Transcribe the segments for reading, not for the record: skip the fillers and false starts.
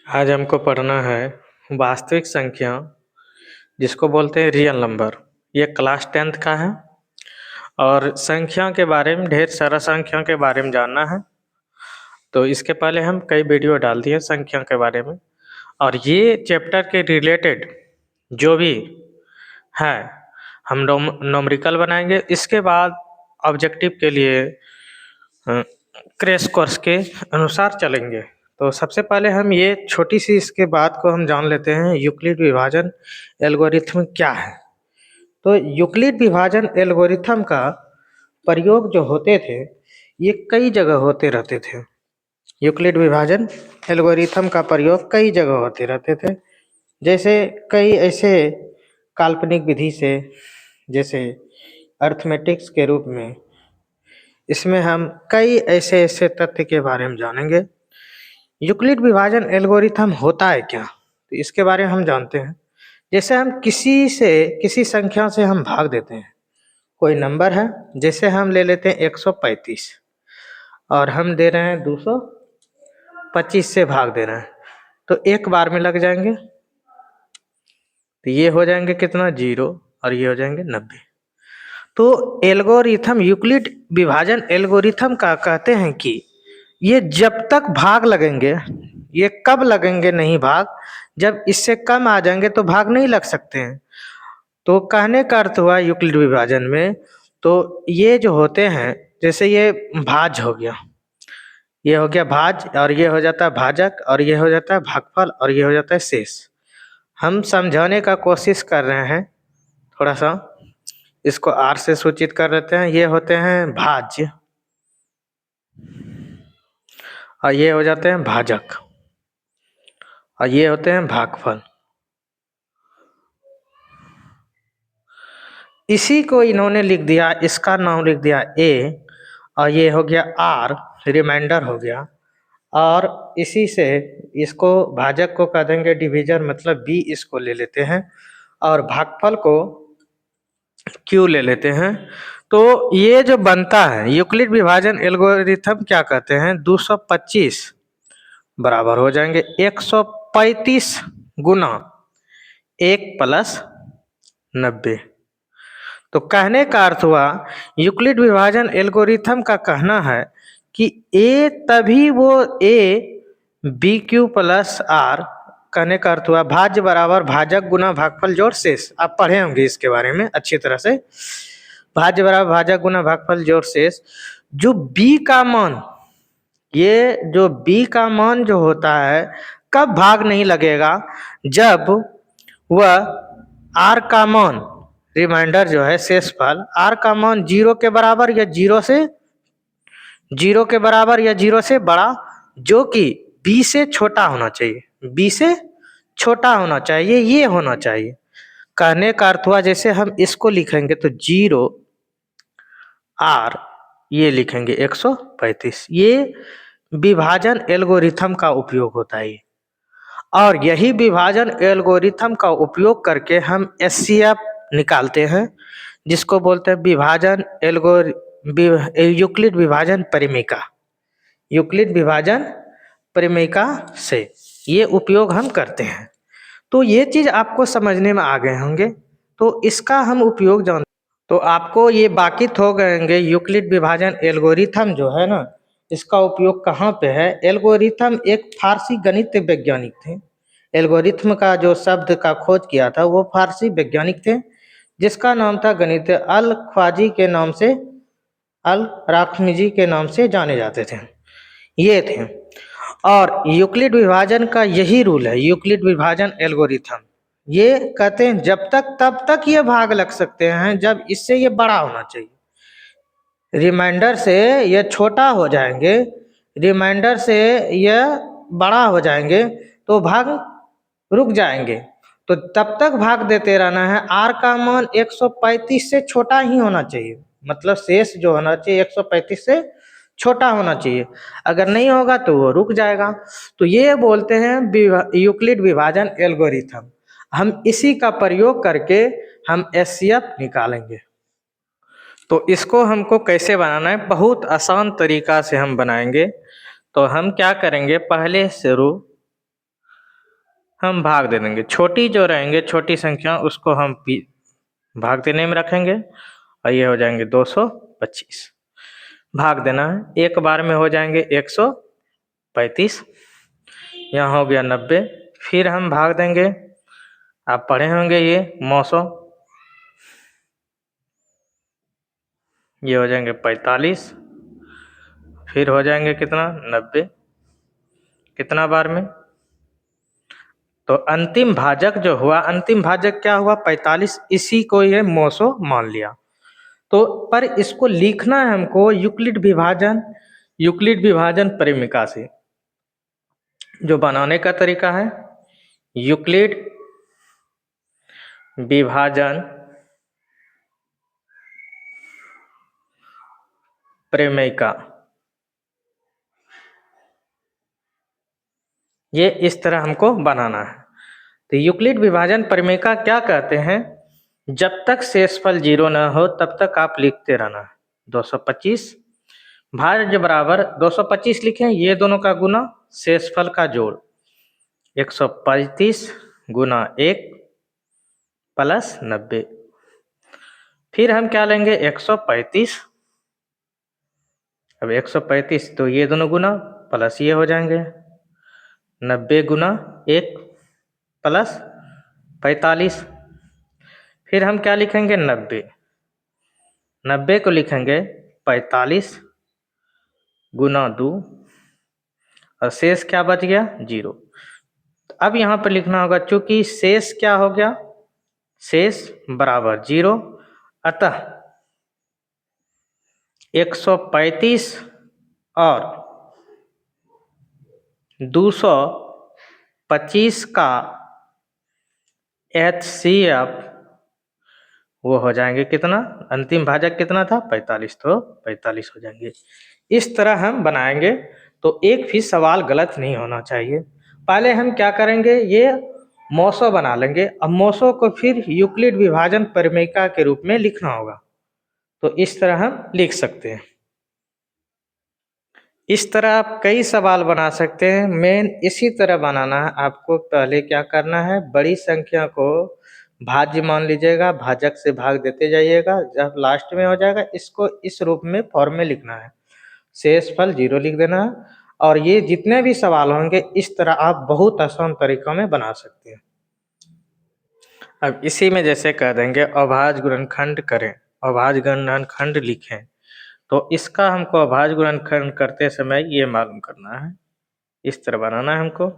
आज हमको पढ़ना है वास्तविक संख्या जिसको बोलते हैं रियल नंबर। ये क्लास 10th का है और संख्या के बारे में ढेर सारा संख्या के बारे में जानना है। तो इसके पहले हम कई वीडियो डाल दिए संख्या के बारे में और ये चैप्टर के रिलेटेड जो भी है हम नोमरिकल बनाएंगे। इसके बाद ऑब्जेक्टिव के लिए क्रैश कोर्स के अनुसार चलेंगे। तो सबसे पहले हम ये छोटी सी इसके बात को हम जान लेते हैं, यूक्लिड विभाजन एल्गोरिथम क्या है। तो यूक्लिड विभाजन एल्गोरिथम का प्रयोग जो होते थे ये कई जगह होते रहते थे। यूक्लिड विभाजन एल्गोरिथम का प्रयोग कई जगह होते रहते थे, जैसे कई ऐसे काल्पनिक विधि से, जैसे अर्थमेटिक्स के रूप में। इसमें हम कई ऐसे ऐसे तथ्य के बारे में जानेंगे। यूक्लिड विभाजन एल्गोरिथम होता है क्या, तो इसके बारे में हम जानते हैं। जैसे हम किसी संख्या से हम भाग देते हैं, कोई नंबर है, जैसे हम ले लेते हैं 135 और हम दे रहे हैं 225 से भाग दे रहे हैं, तो एक बार में लग जाएंगे। तो ये हो जाएंगे कितना 0 और ये हो जाएंगे 90। तो एल्गोरिथम यूक्लिड विभाजन एल्गोरिथम का कहते हैं कि ये जब तक भाग लगेंगे, ये कब लगेंगे नहीं भाग, जब इससे कम आ जाएंगे तो भाग नहीं लग सकते हैं। तो कहने का अर्थ हुआ यूक्लिड विभाजन में, तो ये जो होते हैं, जैसे ये भाज हो गया, ये हो गया भाज और ये हो जाता है भाजक और ये हो जाता है भागफल और ये हो जाता है शेष। हम समझाने का कोशिश कर रहे हैं थोड़ा सा, इसको आर से सूचित कर लेते हैं। ये होते हैं भाज्य और ये हो जाते हैं भाजक और ये होते हैं भागफल। इसी को इन्होंने लिख दिया, इसका नाम लिख दिया ए और ये हो गया आर, रिमाइंडर हो गया। और इसी से इसको भाजक को कह देंगे डिवीजर, मतलब बी इसको ले लेते हैं और भागफल को क्यू ले लेते हैं। तो ये जो बनता है यूक्लिड विभाजन एल्गोरिथम क्या कहते हैं, 225 बराबर हो जाएंगे 135 गुना 1 प्लस 90। तो कहने का अर्थ हुआ यूक्लिड विभाजन एल्गोरिथम का कहना है कि ए तभी वो a b q plus r, कहने का अर्थ हुआ भाज्य बराबर भाजक गुना भागफल जोड़ शेष। आप पढ़े होंगे इसके बारे में अच्छी तरह से। भाज्य बराबर भाजक गुना भागफल जोड़ शेष। जो बी का मान, ये जो बी का मान जो होता है, कब भाग नहीं लगेगा, जब वह आर का मान, रिमाइंडर जो है शेषफल, आर का मान 0 के बराबर या 0 के बराबर या 0 से बड़ा, जो कि बी से छोटा होना चाहिए, बी से छोटा होना चाहिए, ये होना चाहिए। कहने का अर्थ हुआ जैसे हम इसको लिखेंगे तो 0 आर, ये लिखेंगे 135। ये विभाजन एल्गोरिथम का उपयोग होता है। और यही विभाजन एल्गोरिथम का उपयोग करके हम एचसीएफ निकालते हैं, जिसको बोलते हैं विभाजन यूक्लिड विभाजन परिमेयिका। यूक्लिड विभाजन परिमेयिका से ये उपयोग हम करते हैं। तो ये चीज आपको समझने में आ गए होंगे, तो इसका हम उपयोग जान, तो आपको ये वाकिफ हो गए होंगे यूक्लिड विभाजन एल्गोरिथम जो है ना, इसका उपयोग कहाँ पे है। एल्गोरिथम एक फारसी गणित वैज्ञानिक थे। एल्गोरिथम का जो शब्द का खोज किया था वो फारसी वैज्ञानिक थे, जिसका नाम था गणित अल ख्वाजी के नाम से, अल राखमिजी के नाम से जाने जाते थे, ये थे। और यूक्लिड विभाजन का यही रूल है, यूक्लिड विभाजन एल्गोरिथम। ये कहते हैं जब तक तब तक ये भाग लग सकते हैं जब इससे ये बड़ा होना चाहिए। रिमाइंडर से ये छोटा हो जाएंगे, रिमाइंडर से ये बड़ा हो जाएंगे तो भाग रुक जाएंगे। तो तब तक भाग देते रहना है। आर का मान 135 से छोटा ही होना चाहिए, मतलब शेष जो होना चाहिए 135 से छोटा होना चाहिए। अगर नहीं होगा तो वो रुक जाएगा। तो ये बोलते हैं यूक्लिड विभाजन एल्गोरिथम। हम इसी का प्रयोग करके हम एचसीएफ निकालेंगे। तो इसको हमको कैसे बनाना है, बहुत आसान तरीका से हम बनाएंगे। तो हम क्या करेंगे, पहले शुरू हम भाग दे देंगे। छोटी जो रहेंगे छोटी संख्या उसको हम भाग देने में रखेंगे और ये हो जाएंगे 225। भाग देना है, एक बार में हो जाएंगे 135। यहाँ हो गया 90। फिर हम भाग देंगे, आप पढ़े होंगे ये मौसों, ये हो जाएंगे 45। फिर हो जाएंगे कितना 90, कितना बार में, तो अंतिम भाजक जो हुआ, अंतिम भाजक क्या हुआ 45, इसी को ये मौसो मान लिया। तो पर इसको लिखना है हमको यूक्लिड विभाजन परिमिका से। जो बनाने का तरीका है यूक्लिड विभाजन परिमिका, ये इस तरह हमको बनाना है। तो यूक्लिड विभाजन परिमेय क्या कहते हैं, जब तक शेषफल 0 न हो तब तक आप लिखते रहना है। 225 भाज्य बराबर 225 लिखें, ये दोनों का गुना शेषफल का जोड़ 135 गुना 1 प्लस 90। फिर हम क्या लेंगे 135, अब 135 तो ये दोनों गुना प्लस ये हो जाएंगे 90 गुना 1 प्लस 45। फिर हम क्या लिखेंगे 90 को लिखेंगे 45 गुना 2 और शेष क्या बच गया 0। अब यहाँ पर लिखना होगा, चूंकि शेष क्या हो गया, शेष बराबर 0, अतः 135 और 225 का HCF वो हो जाएंगे कितना, अंतिम भाजक कितना था 45, तो 45 हो जाएंगे। इस तरह हम बनाएंगे तो एक भी सवाल गलत नहीं होना चाहिए। पहले हम क्या करेंगे, ये मौसो बना लेंगे। अब मौसो को फिर यूक्लिड विभाजन परिमेयिका के रूप में लिखना होगा, तो इस तरह हम लिख सकते हैं। इस तरह आप कई सवाल बना सकते हैं। मेन इसी तरह बनाना है आपको। पहले क्या करना है, बड़ी संख्या को भाज्य मान लीजिएगा, भाजक से भाग देते जाइएगा, जब लास्ट में हो जाएगा इसको इस रूप में फॉर्म में लिखना है, शेषफल 0 लिख देना है। और ये जितने भी सवाल होंगे इस तरह आप बहुत आसान तरीकों में बना सकते हैं। अब इसी में जैसे कह देंगे अभाज्य गुणनखंड करें, अभाज्य गुणनखंड लिखें, तो इसका हमको अभाज्य गुणनखंड करते समय ये मालूम करना है, इस तरह बनाना है हमको।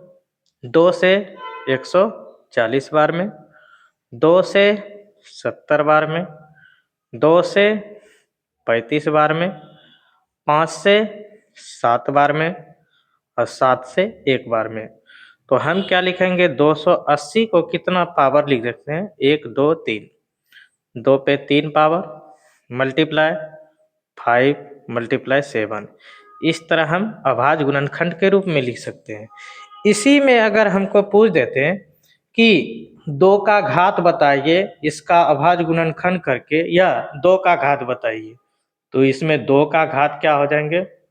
2 से 140 बार में, 2 से 70 बार में, 2 से 35 बार में, 5 से 7 बार में और 7 से 1 बार में। तो हम क्या लिखेंगे, 280 को कितना पावर लिख सकते हैं, 1 2 3, 2 पे 3 पावर मल्टीप्लाई 5 मल्टीप्लाई 7। इस तरह हम अभाज्य गुणनखंड के रूप में लिख सकते हैं। इसी में अगर हमको पूछ देते हैं कि 2 का घात बताइए इसका अभाज्य गुणनखंड करके, या 2 का घात बताइए, तो इसमें 2 का घात क्या हो जाएंगे,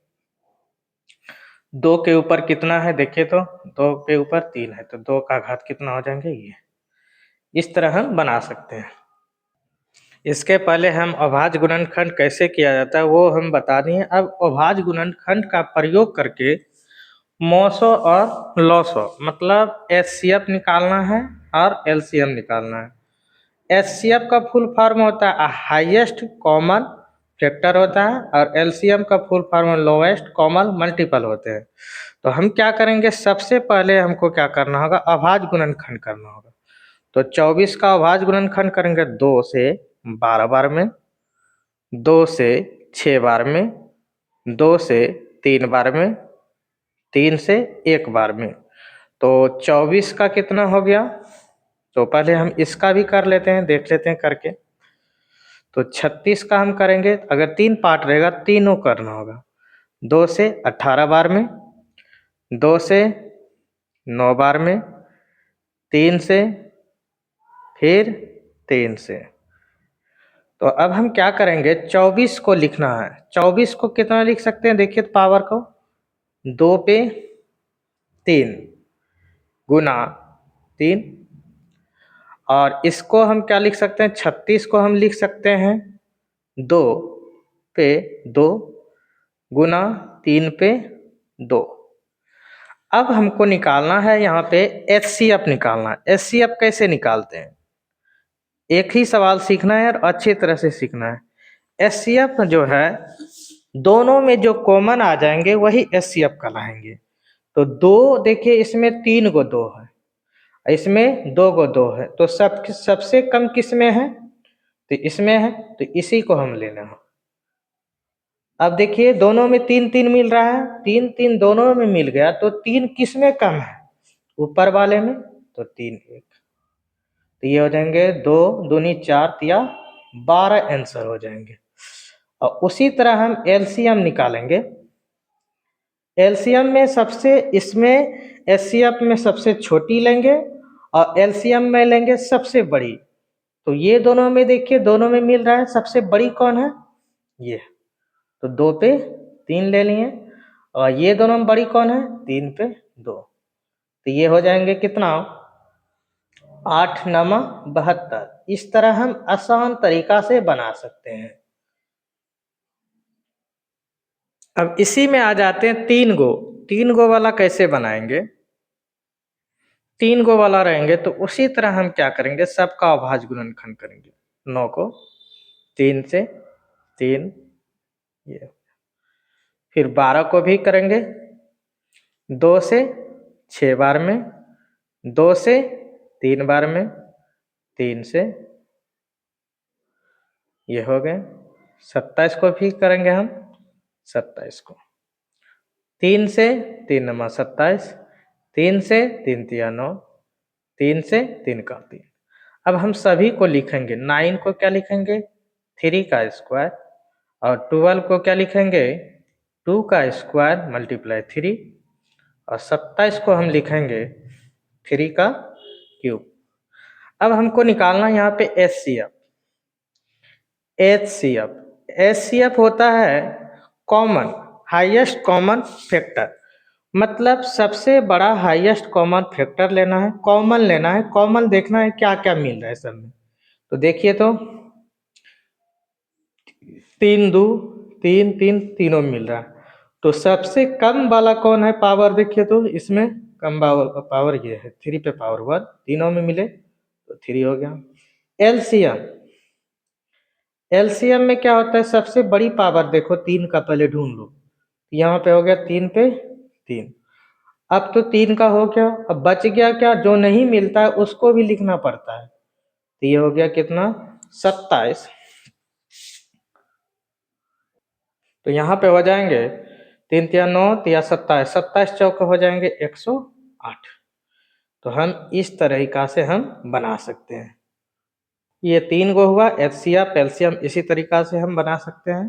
2 के ऊपर कितना है देखिए, तो 2 के ऊपर 3 है, तो 2 का घात कितना हो जाएंगे ये। इस तरह हम बना सकते हैं। इसके पहले हम अभाज्य गुणनखंड कैसे किया जाता है वो हम बता दिए। अब अभाज्य गुणनखंड का प्रयोग करके मौसो और लॉसो मतलब HCF निकालना है और LCM निकालना है। HCF का फुल फॉर्म होता है हाईएस्ट कॉमन फैक्टर होता है, और LCM का full form lowest common multiple होते हैं। तो हम क्या करेंगे, सबसे पहले हमको क्या करना होगा, अभाज्य गुणनखंड करना होगा। तो 24 का अभाज्य गुणनखंड करेंगे 2 से 12 बार में, 2 से 6 बार में, 2 से 3 बार में, 3 से 1 बार में। तो 24 का कितना हो गया, तो पहले हम इसका भी कर लेते हैं, देख लेते हैं करके। तो 36 का हम करेंगे, अगर 3 पार्ट रहेगा तीनों करना होगा। 2 से 18 बार में, 2 से 9 बार में, 3 से, फिर 3 से। तो अब हम क्या करेंगे, 24 को लिखना है। 24 को कितना लिख सकते हैं देखिए, तो पावर को 2 पे 3 गुना 3 और इसको हम क्या लिख सकते हैं, 36 को हम लिख सकते हैं 2 पे 2 गुना 3 पे 2। अब हमको निकालना है यहाँ पे एचसीएफ निकालना है। एचसीएफ कैसे निकालते हैं, एक ही सवाल सीखना है और अच्छी तरह से सीखना है। एचसीएफ जो है दोनों में जो कॉमन आ जाएंगे वही एचसीएफ कहलाएंगे। तो 2 देखिए इसमें 3 गो 2 है, इसमें 2 गो 2 है, तो सबसे कम किस में है, तो इसमें है, तो इसी को हम लेना है। अब देखिए दोनों में 3 3 मिल रहा है, 3 3 दोनों में मिल गया, तो 3 किस में कम है, ऊपर वाले में, तो 3 1, तो ये हो जाएंगे 2 दूनी 4 या 12 आंसर हो जाएंगे। और उसी तरह हम एलसीएम निकालेंगे। एलसीएम में सबसे इसमें एचसीएफ में सबसे छोटी लेंगे और एलसीएम में लेंगे सबसे बड़ी। तो ये दोनों में देखिए दोनों में मिल रहा है, सबसे बड़ी कौन है, ये, तो 2 पे 3 ले लिए। और ये दोनों में बड़ी कौन है, 3 पे 2, तो ये हो जाएंगे कितना, 8 9 72। इस तरह हम आसान तरीका से बना सकते हैं। अब इसी में आ जाते हैं 3 गो वाला कैसे बनाएंगे। 3 गो वाला रहेंगे तो उसी तरह हम क्या करेंगे, सबका अभाज्य गुणनखंड करेंगे। 9 को 3 से 3, ये, फिर 12 को भी करेंगे 2 से 6 बार में, 2 से 3 बार में, 3 से, ये हो गए। 27 को भी करेंगे हम, 27 को 3 से 3 नमा 27, 3 से 3 तिया 9, 3 से 3 का 3। अब हम सभी को लिखेंगे, 9 को क्या लिखेंगे, 3 का स्क्वायर, और 12 को क्या लिखेंगे, 2 का स्क्वायर मल्टीप्लाई 3, और 27 को हम लिखेंगे 3 का क्यूब। अब हमको निकालना यहाँ पे एचसीएफ। एचसीएफ होता है कॉमन, हाईएस्ट कॉमन फैक्टर, मतलब सबसे बड़ा हाईएस्ट कॉमन फैक्टर लेना है, कॉमन लेना है, कॉमन देखना है क्या क्या मिल रहा है सब में। तो देखिए तो 3 2 3 3 तीनों में मिल रहा है, तो सबसे कम वाला कौन है पावर, देखिए तो इसमें कम पावर ये है 3 पे पावर 1, तीनों में मिले तो 3 हो गया। एलसीएम, एलसीएम में क्या होता है, सबसे बड़ी पावर देखो 3 का पहले ढूंढ लो, यहाँ पे हो गया 3 पे 3। अब तो 3 का हो गया, अब बच गया क्या, जो नहीं मिलता है उसको भी लिखना पड़ता है, तो ये हो गया कितना, 27। तो यहाँ पे हो जाएंगे 3 तिया 9 तिया 27, 27 चौक हो जाएंगे 108। तो हम इस तरीका से हम बना सकते हैं। ये 3 गो हुआ एचसीएफ एलसीएम, इसी तरीका से हम बना सकते हैं।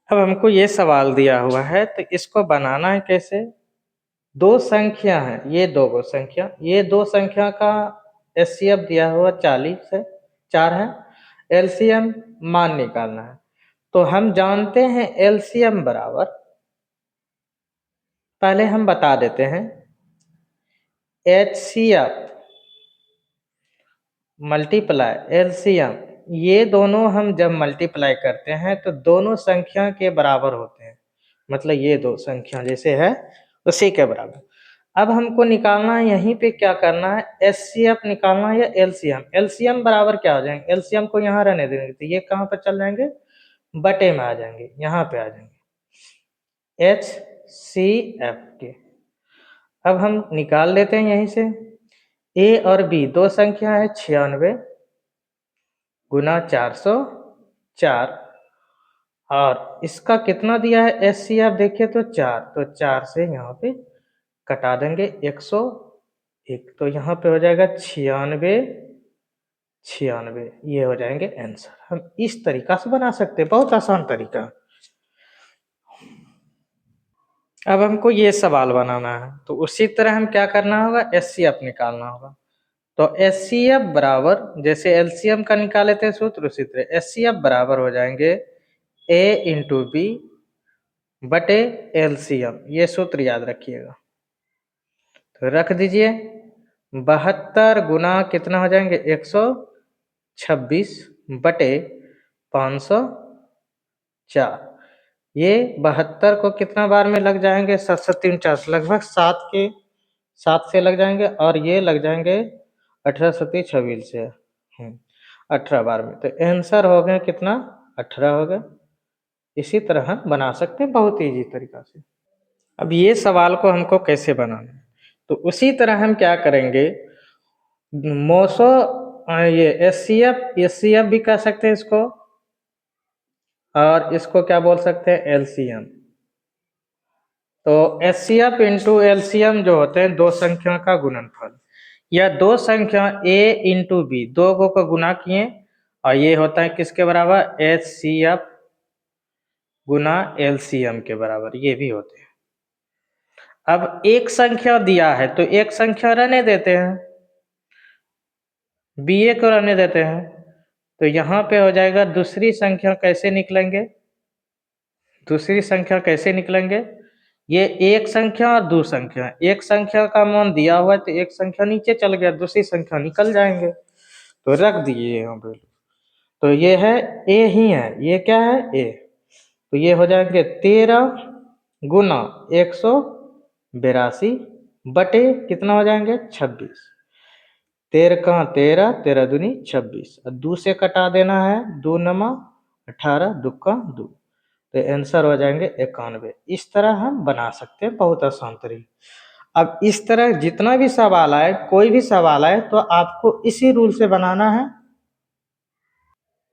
अब हमको ये सवाल दिया हुआ है तो इसको बनाना है कैसे। 2 संख्या है, ये 2 गो संख्या, ये 2 संख्या का एचसीएफ दिया हुआ 40 है, 4 है, एलसीएम मान निकालना है। तो हम जानते हैं एलसीएम बराबर, पहले हम बता देते हैं, एचसीएफ मल्टीप्लाई एलसीएम, ये दोनों हम जब मल्टीप्लाई करते हैं तो दोनों संख्या के बराबर होते हैं, मतलब ये 2 संख्या जैसे है उसी के बराबर। अब हमको निकालना है, यहीं पे क्या करना है, एचसीएफ निकालना है या एलसीएम। एलसीएम बराबर क्या हो जाएंगे, एलसीएम को यहाँ रहने देंगे तो ये कहाँ पर चल जाएंगे, बटे में आ जाएंगे, यहाँ पे आ जाएंगे एच सी एफ के। अब हम निकाल लेते हैं यहीं से, ए और बी 2 संख्या है, 96 गुना 404, और इसका कितना दिया है एस सी आप देखिए तो 4, तो 4 से यहाँ पे कटा देंगे 101, तो यहाँ पे हो जाएगा 96 96, ये हो जाएंगे आंसर। हम इस तरीका से बना सकते हैं, बहुत आसान तरीका। अब हमको ये सवाल बनाना है तो उसी तरह हम क्या करना होगा, एस सी एफ निकालना होगा। तो एस सी एफ बराबर, जैसे एलसीएम का निकाले थे सूत्र, उसी तरह एस सी एफ बराबर हो जाएंगे ए इंटू बी बटे एलसीएम, ये सूत्र याद रखिएगा। तो रख दीजिए, 72 गुना कितना हो जाएंगे 126 बटे 504। ये 72 को कितना बार में लग जाएंगे 7×3=49, लगभग 7 से लग जाएंगे और ये लग जाएंगे 18×7=26 से 18 बार में। तो आंसर हो गया कितना 18 हो गया। इसी तरह हम बना सकते हैं बहुत ईजी तरीका से। अब ये सवाल को हमको कैसे बनाना है, तो उसी तरह हम क्या करेंगे, मोसो ये एचसीएफ भी कह सकते हैं इसको, और इसको क्या बोल सकते हैं एलसीएम। तो एचसीएफ इंटू एलसीएम जो होते हैं दो संख्या का गुणनफल, या दो संख्या ए इंटू बी, दो को गुना किए और ये होता है किसके बराबर एचसीएफ गुना एलसीएम के बराबर, ये भी होते हैं। अब एक संख्या दिया है तो एक संख्या रहने देते हैं, बीए को रहने देते हैं, तो यहाँ पे हो जाएगा दूसरी संख्या कैसे निकलेंगे, दूसरी संख्या कैसे निकलेंगे, ये एक संख्या और दो संख्या, एक संख्या का मान दिया हुआ है तो एक संख्या नीचे चल गया, दूसरी संख्या निकल जाएंगे, तो रख दिए यहाँ पे। तो ये है ए ही है, ये क्या है ए, तो ये हो जाएंगे 13 गुना 182 बटे कितना हो जाएंगे 26, 13 का 13, 13 दूनी 26, और 2 से कटा देना है, 2 नमा 18, 2 का 2, तो आंसर हो जाएंगे 91। इस तरह हम बना सकते हैं बहुत आसान तरीके। अब इस तरह जितना भी सवाल आए, कोई भी सवाल आए, तो आपको इसी रूल से बनाना है।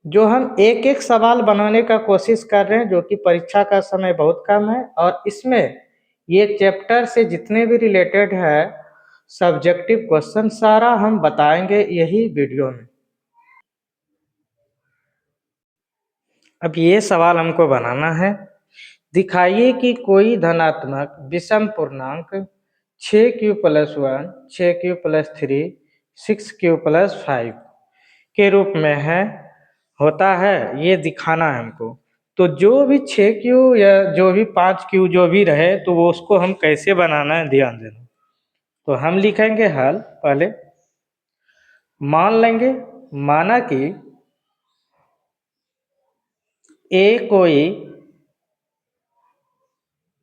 जो हम एक एक सवाल बनाने का कोशिश कर रहे हैं, जो कि परीक्षा का समय बहुत कम है, और इसमें ये चैप्टर से जितने भी रिलेटेड है सब्जेक्टिव क्वेश्चन सारा हम बताएंगे यही वीडियो में। अब ये सवाल हमको बनाना है, दिखाइए कि कोई धनात्मक विषम पूर्णांक 6q + 1, 6q + 3, 6q + 5 के रूप में है होता है, ये दिखाना है हमको। तो जो भी 6q या जो भी 5q जो भी रहे, तो वो उसको हम कैसे बनाना है ध्यान देना। तो हम लिखेंगे हल, पहले मान लेंगे, माना कि ए कोई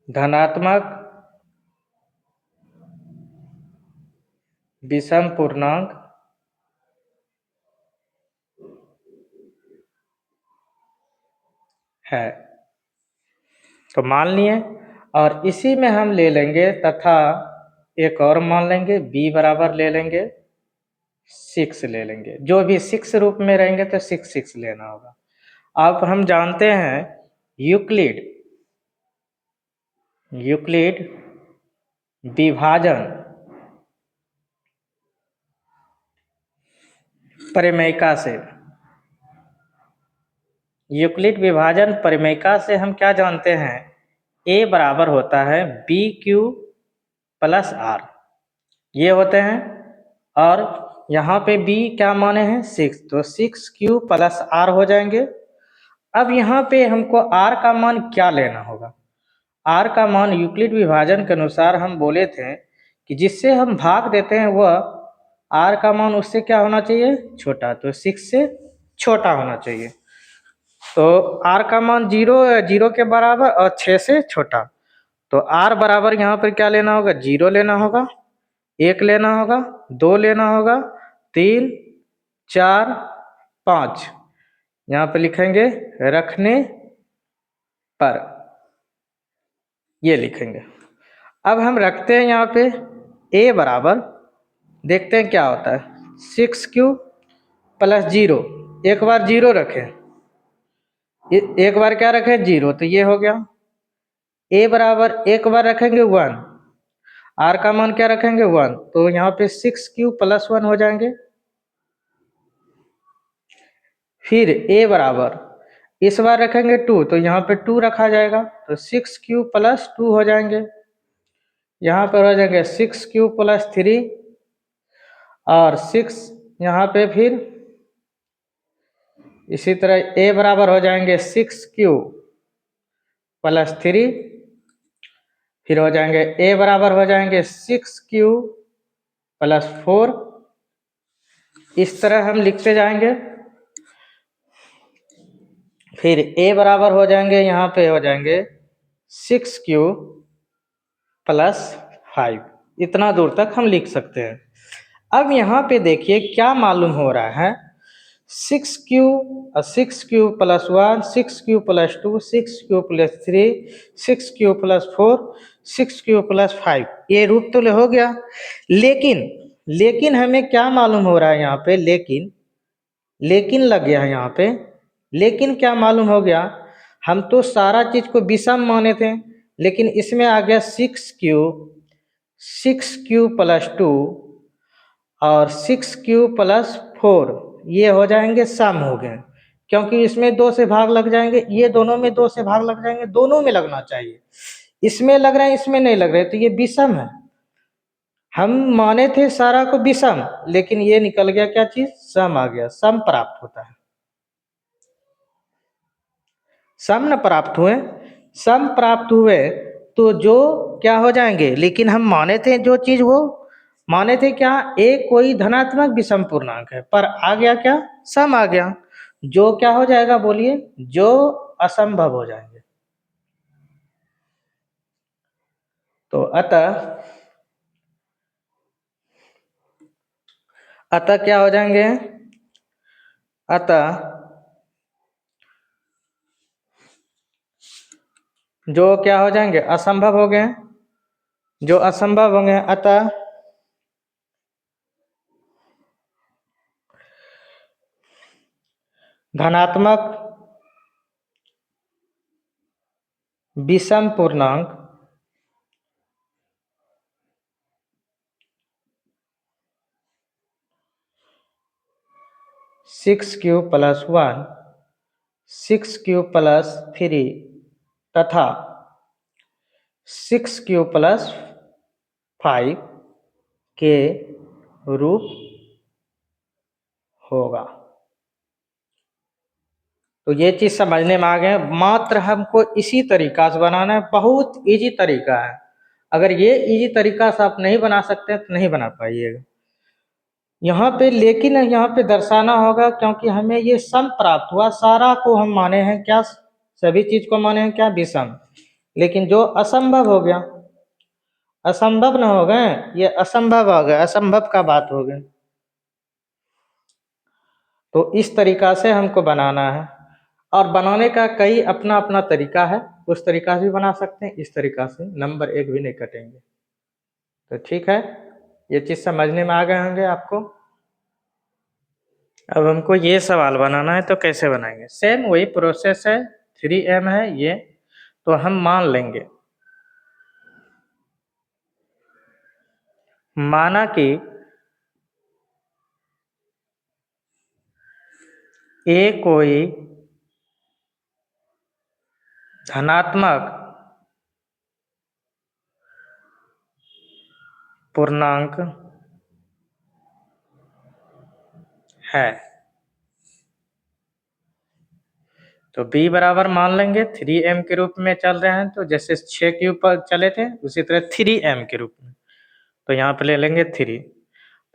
धनात्मक विषम पूर्णांक है, तो मान लिए, और इसी में हम ले लेंगे तथा एक और मान लेंगे b बराबर ले लेंगे 6 ले लेंगे, जो भी 6 रूप में रहेंगे तो 6 लेना होगा। अब हम जानते हैं यूक्लिड विभाजन परिमेयिका से, यूक्लिड विभाजन परिमेयिका से हम क्या जानते हैं, a बराबर होता है BQ + R, ये होते हैं, और यहाँ पे b क्या माने हैं 6, तो 6q + R हो जाएंगे। अब यहाँ पे हमको R का मान क्या लेना होगा, R का मान यूक्लिड विभाजन के अनुसार हम बोले थे कि जिससे हम भाग देते हैं वह R का मान उससे क्या होना चाहिए छोटा, तो 6 से छोटा होना चाहिए। तो R का मान 0 के बराबर और 6 से छोटा, तो R बराबर यहाँ पर क्या लेना होगा 0 लेना होगा, 1 लेना होगा, 2 लेना होगा, 3, 4, 5 यहाँ पे लिखेंगे रखने पर, ये लिखेंगे। अब हम रखते हैं यहाँ पे a बराबर, देखते हैं क्या होता है 6q + 0, एक बार 0 रखें, एक बार क्या रखें 0, तो ये हो गया। a बराबर एक बार रखेंगे 1, r का मान क्या रखेंगे 1, तो यहाँ पे 6q + 1 हो जाएंगे। फिर a बराबर इस बार रखेंगे 2, तो यहाँ पे 2 रखा जाएगा, तो 6q + 2 हो जाएंगे। यहाँ पर हो जाएंगे 6q + 3 और 6 यहाँ पे, फिर इसी तरह a बराबर हो जाएंगे 6q + 3, फिर हो जाएंगे a बराबर हो जाएंगे 6q प्लस 4, इस तरह हम लिखते जाएंगे। फिर a बराबर हो जाएंगे, यहाँ पे हो जाएंगे 6q प्लस 5। इतना दूर तक हम लिख सकते हैं। अब यहाँ पे देखिए क्या मालूम हो रहा है, 6q plus 1, 6q plus 2, 6q plus 3, 6q plus 4, 6q plus 5, ये रूप तो हो गया। लेकिन हमें क्या मालूम हो रहा है यहाँ पे, लेकिन लग गया है यहाँ पे। लेकिन क्या मालूम हो गया, हम तो सारा चीज को विषम माने थे, लेकिन इसमें आ गया 6q प्लस 2 और 6q प्लस 4, ये हो जाएंगे सम हो गए, क्योंकि इसमें 2 से भाग लग जाएंगे, ये दोनों में 2 से भाग लग जाएंगे, दोनों में लगना चाहिए। इसमें लग रहे हैं, इसमें नहीं लग रहे, तो ये विषम है। हम माने थे सारा को विषम, लेकिन ये निकल गया क्या चीज, सम आ गया। सम प्राप्त होता है, सम न प्राप्त हुए। सम प्राप्त हुए तो जो क्या हो जाएंगे, लेकिन हम माने थे जो चीज, वो माने थे क्या, एक कोई धनात्मक विषम पूर्णांक है, पर आ गया क्या, सम आ गया। जो क्या हो जाएगा बोलिए, जो असंभव हो जाएंगे। तो अतः क्या हो जाएंगे, अतः जो क्या हो जाएंगे, असंभव हो गए। जो असंभव होंगे, अतः धनात्मक विषम पूर्णांक six Q plus 1, 6q plus 3 तथा 6q प्लस 5 के रूप होगा। तो ये चीज समझने में आ गए। मात्र हमको इसी तरीका से बनाना है, बहुत इजी तरीका है। अगर ये इजी तरीका से आप नहीं बना सकते तो नहीं बना पाइएगा। यहाँ पे लेकिन यहाँ पे दर्शाना होगा, क्योंकि हमें ये सम प्राप्त हुआ, सारा को हम माने हैं क्या, सभी चीज को माने हैं क्या, विषम। लेकिन जो असंभव हो गया, असंभव न हो गए, ये असंभव हो गया, असंभव का बात हो गई। तो इस तरीका से हमको बनाना है, और बनाने का कई अपना अपना तरीका है। उस तरीका से भी बना सकते हैं, इस तरीका से नंबर एक भी नहीं कटेंगे। तो ठीक है, ये चीज समझने में आ गए होंगे आपको। अब हमको ये सवाल बनाना है, तो कैसे बनाएंगे, सेम वही प्रोसेस है, 3m है ये। तो हम मान लेंगे, माना कि a कोई धनात्मक पूर्णांक है, तो b बराबर मान लेंगे 3m के रूप में चल रहे हैं, तो जैसे 6q पर चले थे उसी तरह 3m के रूप में, तो यहाँ पे ले लेंगे 3।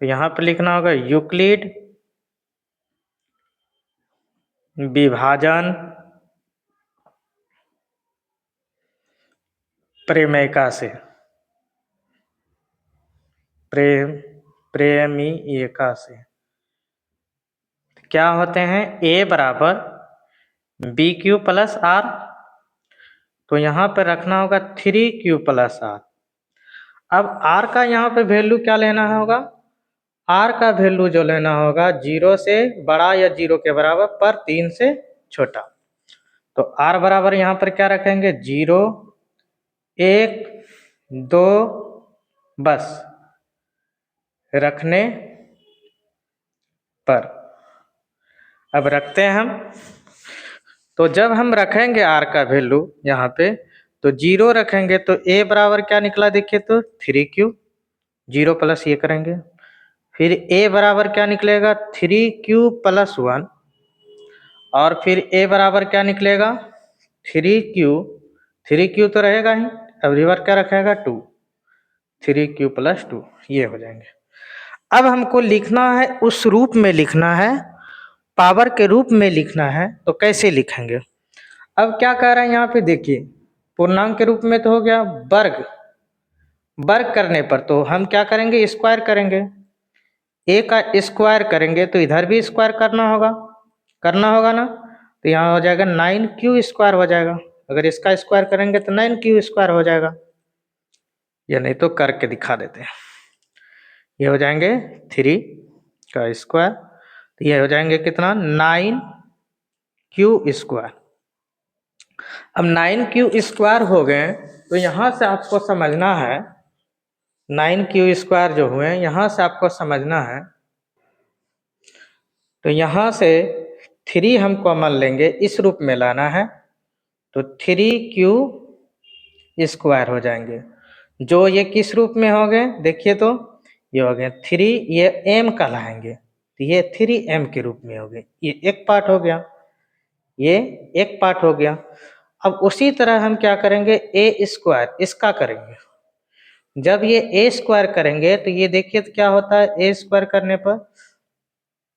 तो यहाँ पे लिखना होगा यूक्लिड विभाजन प्रेमैका से, प्रेमीयका से क्या होते हैं, a बराबर BQ प्लस R, तो यहाँ पे रखना होगा 3Q प्लस R। अब R का यहाँ पे वैल्यू क्या लेना होगा, R का वैल्यू जो लेना होगा 0 से बड़ा या 0 के बराबर, पर 3 से छोटा। तो R बराबर यहाँ पर क्या रखेंगे, 0, 1, 2 बस रखने पर। अब रखते हैं हम, तो जब हम रखेंगे R का वैल्यू यहाँ पे, तो 0 रखेंगे, तो A बराबर क्या निकला देखिए, तो 3Q, 0 प्लस ये करेंगे, फिर A बराबर क्या निकलेगा, 3Q प्लस 1, और फिर A बराबर क्या निकलेगा, 3Q, 3Q तो रहेगा ही, अब रिवर्स क्या रखेगा, 2, 3Q प्लस 2, ये हो जाएंगे। अब हमको लिखना है, उस रूप में लिखना है, पावर के रूप में लिखना है, तो कैसे लिखेंगे? अब क्या कह रहे हैं यहाँ पे देखिए, पूर्णांक के रूप में तो हो गया, वर्ग, वर्ग करने पर तो हम क्या करेंगे, स्क्वायर करेंगे। ए का स्क्वायर करेंगे तो इधर भी स्क्वायर करना होगा ना, तो यहाँ हो जाएगा 9q स्क्वायर हो जाएगा। अगर इसका स्क्वायर करेंगे तो 9q स्क्वायर हो जाएगा, या नहीं तो करके दिखा देते हैं। ये हो जाएंगे 3 का स्क्वायर, तो ये हो जाएंगे कितना, 9q स्क्वायर। अब 9q स्क्वायर हो गए, तो यहाँ से आपको समझना है, 9q स्क्वायर जो हुए यहाँ से आपको समझना है, तो यहाँ से 3 हम कॉमन लेंगे, इस रूप में लाना है, तो 3q स्क्वायर हो जाएंगे। जो ये किस रूप में हो गए देखिए, तो ये हो गए 3, ये m कहलाएंगे, तो ये 3m के रूप में हो गए। ये एक पार्ट हो गया, ये एक पार्ट हो गया। अब उसी तरह हम क्या करेंगे, a स्क्वायर इसका करेंगे। जब ये a स्क्वायर करेंगे तो ये देखिए तो क्या होता है, a स्क्वायर करने पर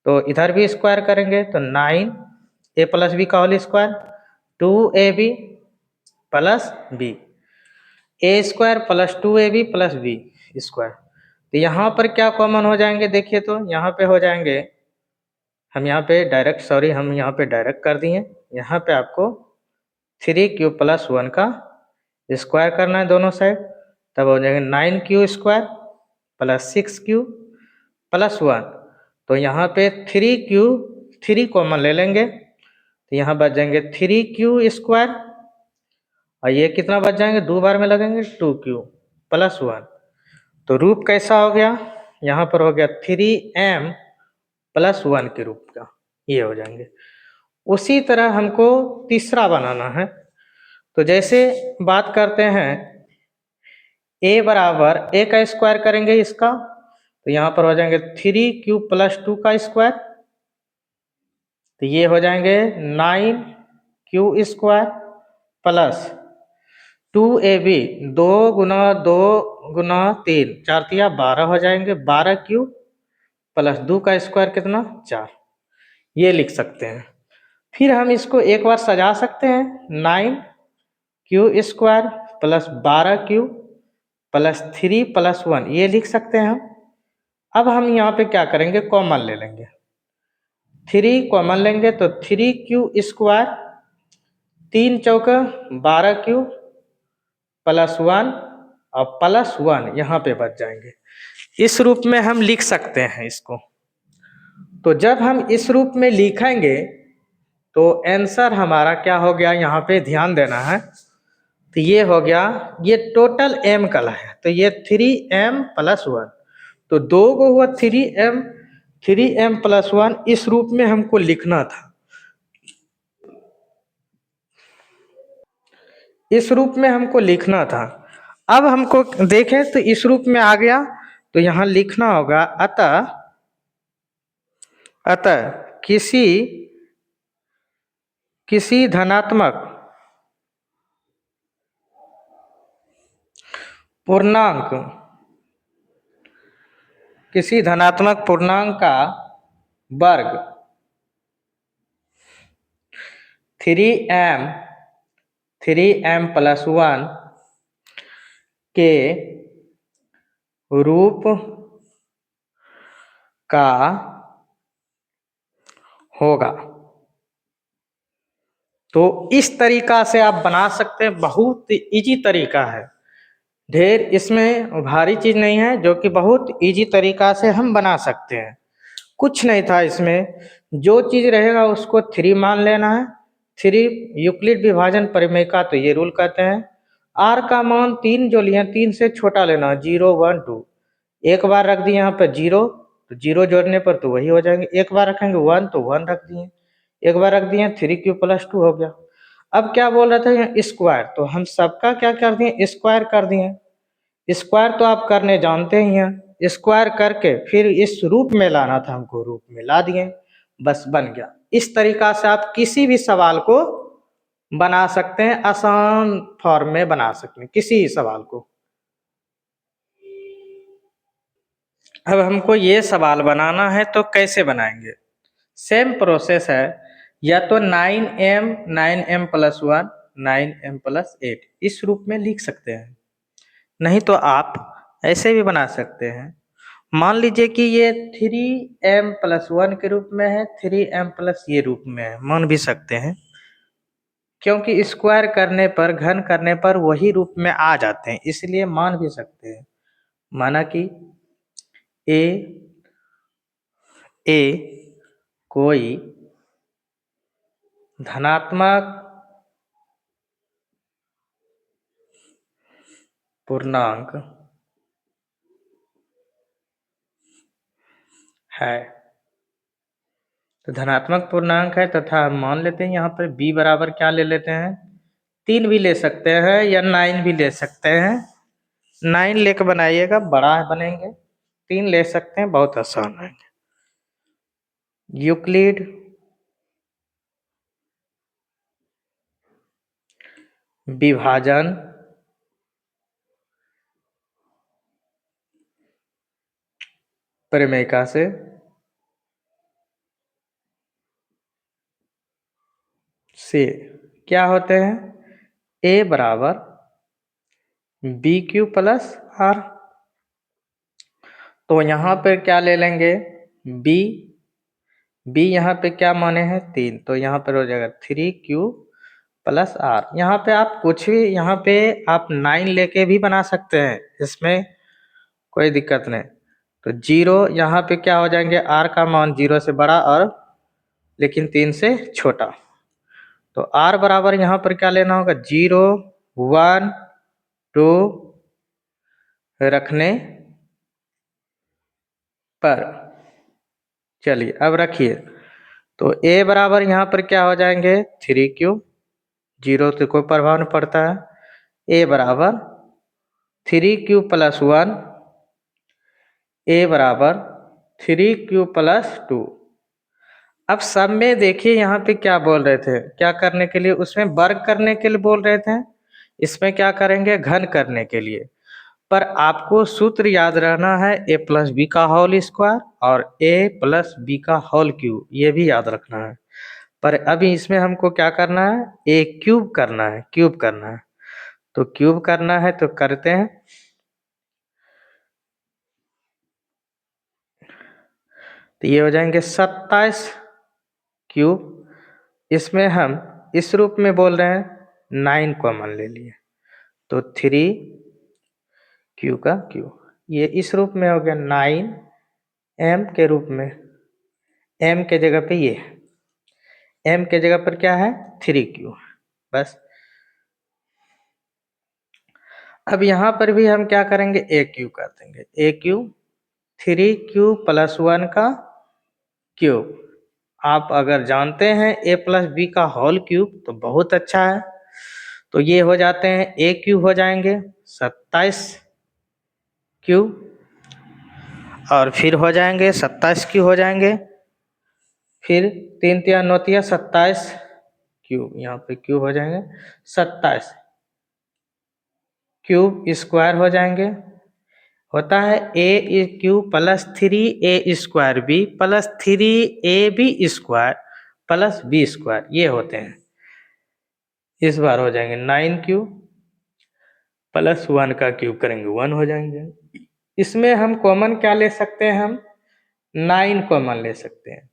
तो इधर भी स्क्वायर करेंगे तो 9a प्लस बी का whole square, 2ab plus B, A square plus 2ab plus B square. तो यहाँ पर क्या कॉमन हो जाएंगे देखिए, तो यहाँ पे हो जाएंगे, हम यहाँ पे डायरेक्ट कर दिए। यहाँ पे आपको 3q प्लस 1 का स्क्वायर करना है दोनों साइड, तब हो जाएंगे 9q square plus 6q plus 1। तो यहाँ पे 3 कॉमन ले लेंगे, तो यहाँ बच जाएंगे 3q स्क्वायर, और ये कितना बच जाएंगे, 2 बार में लगेंगे 2q प्लस 1। तो रूप कैसा हो गया, यहाँ पर हो गया 3m प्लस 1 के रूप का, ये हो जाएंगे। उसी तरह हमको तीसरा बनाना है, तो जैसे बात करते हैं a बराबर a का स्क्वायर करेंगे इसका, तो यहाँ पर हो जाएंगे 3q प्लस 2 का स्क्वायर, तो ये हो जाएंगे 9q स्क्वायर प्लस 2ab, 2 गुना 2 गुना 3, 4 तिया 12 हो जाएंगे, 12q प्लस 2 का स्क्वायर कितना, 4, ये लिख सकते हैं। फिर हम इसको एक बार सजा सकते हैं, 9q square plus 12q plus 3 plus 1, ये लिख सकते हैं हम। अब हम यहाँ पे क्या करेंगे, कॉमन ले लेंगे, 3 कॉमन लेंगे तो 3q स्क्वायर, 3 चौका 12q प्लस 1 और प्लस 1 यहाँ पे बच जाएंगे। इस रूप में हम लिख सकते हैं इसको। तो जब हम इस रूप में लिखेंगे तो आंसर हमारा क्या हो गया, यहाँ पे ध्यान देना है, तो ये हो गया, ये टोटल m कला है, तो ये 3m प्लस 1, तो 2 को हुआ 3m प्लस 1, इस रूप में हमको लिखना था, इस रूप में हमको लिखना था। अब हमको देखें तो इस रूप में आ गया, तो यहाँ लिखना होगा, अतः किसी धनात्मक पूर्णांक, किसी धनात्मक पूर्णांक का वर्ग 3m प्लस 1 के रूप का होगा। तो इस तरीका से आप बना सकते हैं, बहुत इजी तरीका है, ढेर इसमें भारी चीज नहीं है, जो कि बहुत इजी तरीका से हम बना सकते हैं। कुछ नहीं था इसमें, जो चीज रहेगा उसको 3 मान लेना है। 3 यूक्लिड विभाजन परिमेय का तो ये रूल कहते हैं, r का मान 3 जो लिया 3 से छोटा लेना, 0 1 2, एक बार रख दिए यहाँ पर 0, तो 0 जोड़ने पर तो वही हो जाएंगे, एक बार रखेंगे 1 तो 1 रख दिए, एक बार रख दिए 3q प्लस 2 हो गया। अब क्या बोल रहा था यहाँ स्क्वायर, तो हम सबका क्या कर दिए, स्क्वायर कर दिए। स्क्वायर तो आप करने जानते ही हैं, स्क्वायर करके फिर इस रूप में लाना था हमको, रूप में ला दिए, बस बन गया। इस तरीका से आप किसी भी सवाल को बना सकते हैं, आसान फॉर्म में बना सकते हैं किसी सवाल को। अब हमको ये सवाल बनाना है तो कैसे बनाएंगे? सेम प्रोसेस है। या तो 9m प्लस 1 9m प्लस 8 इस रूप में लिख सकते हैं, नहीं तो आप ऐसे भी बना सकते हैं। मान लीजिए कि ये 3m प्लस 1 के रूप में है, 3m प्लस ये रूप में है, मान भी सकते हैं, क्योंकि स्क्वायर करने पर, घन करने पर वही रूप में आ जाते हैं, इसलिए मान भी सकते हैं। माना कि ए कोई धनात्मक पूर्णांक है। तो धनात्मक पूर्णांक है तथा हम मान लेते हैं यहाँ पर b बराबर क्या ले लेते हैं, 3 भी ले सकते हैं या 9 भी ले सकते हैं। 9 लेकर बनाइएगा, बड़ा बनेंगे। 3 ले सकते हैं, बहुत आसान है। यूक्लिड विभाजन प्रमेय से क्या होते हैं, a बराबर बी क्यू प्लस आर। तो यहाँ पे क्या ले लेंगे, b यहाँ पे क्या माने हैं 3, तो यहाँ पर हो जाएगा 3q प्लस आर। यहाँ पे आप कुछ भी, यहाँ पे आप 9 लेके भी बना सकते हैं, इसमें कोई दिक्कत नहीं। तो 0 यहाँ पे क्या हो जाएंगे, आर का मान 0 से बड़ा और लेकिन 3 से छोटा। तो आर बराबर यहाँ पर क्या लेना होगा, 0 1 2 रखने पर। चलिए अब रखिए, तो a बराबर यहाँ पर क्या हो जाएंगे 3q, 0 से कोई प्रभाव नहीं पड़ता है। a बराबर 3q प्लस 1, a बराबर 3q प्लस 2। अब सब में देखिए यहाँ पे क्या बोल रहे थे, क्या करने के लिए, उसमें वर्ग करने के लिए बोल रहे थे, इसमें क्या करेंगे घन करने के लिए। पर आपको सूत्र याद रहना है a प्लस बी का होल स्क्वायर और a प्लस बी का होल क्यूब, ये भी याद रखना है। पर अभी इसमें हमको क्या करना है, a क्यूब करना है, क्यूब करना है। तो क्यूब करना है तो करते हैं। तो ये हो जाएंगे 27 क्यूब। इसमें हम इस रूप में बोल रहे हैं 9 कॉमन ले लिए, तो 3q का q, ये इस रूप में हो गया 9m के रूप में। m के जगह पे ये, m के जगह पर क्या है 3q, बस। अब यहाँ पर भी हम क्या करेंगे, a क्यू कर देंगे, a क्यू 3q प्लस 1 का क्यूब। आप अगर जानते हैं a प्लस बी का होल क्यूब तो बहुत अच्छा है। तो ये हो जाते हैं a क्यूब हो जाएंगे 27 क्यूब, और फिर हो जाएंगे 27 क्यूब हो जाएंगे, फिर 3 तिया 9 तिया 27 क्यूब, यहाँ पे क्यूब हो जाएंगे 27 क्यूब स्क्वायर हो जाएंगे। होता है a cube plus 3a square b plus 3ab square plus B square, ये होते हैं। इस बार हो जाएंगे 9 क्यूब प्लस 1 का क्यूब करेंगे 1 हो जाएंगे। इसमें हम कॉमन क्या ले सकते हैं, हम 9 कॉमन ले सकते हैं।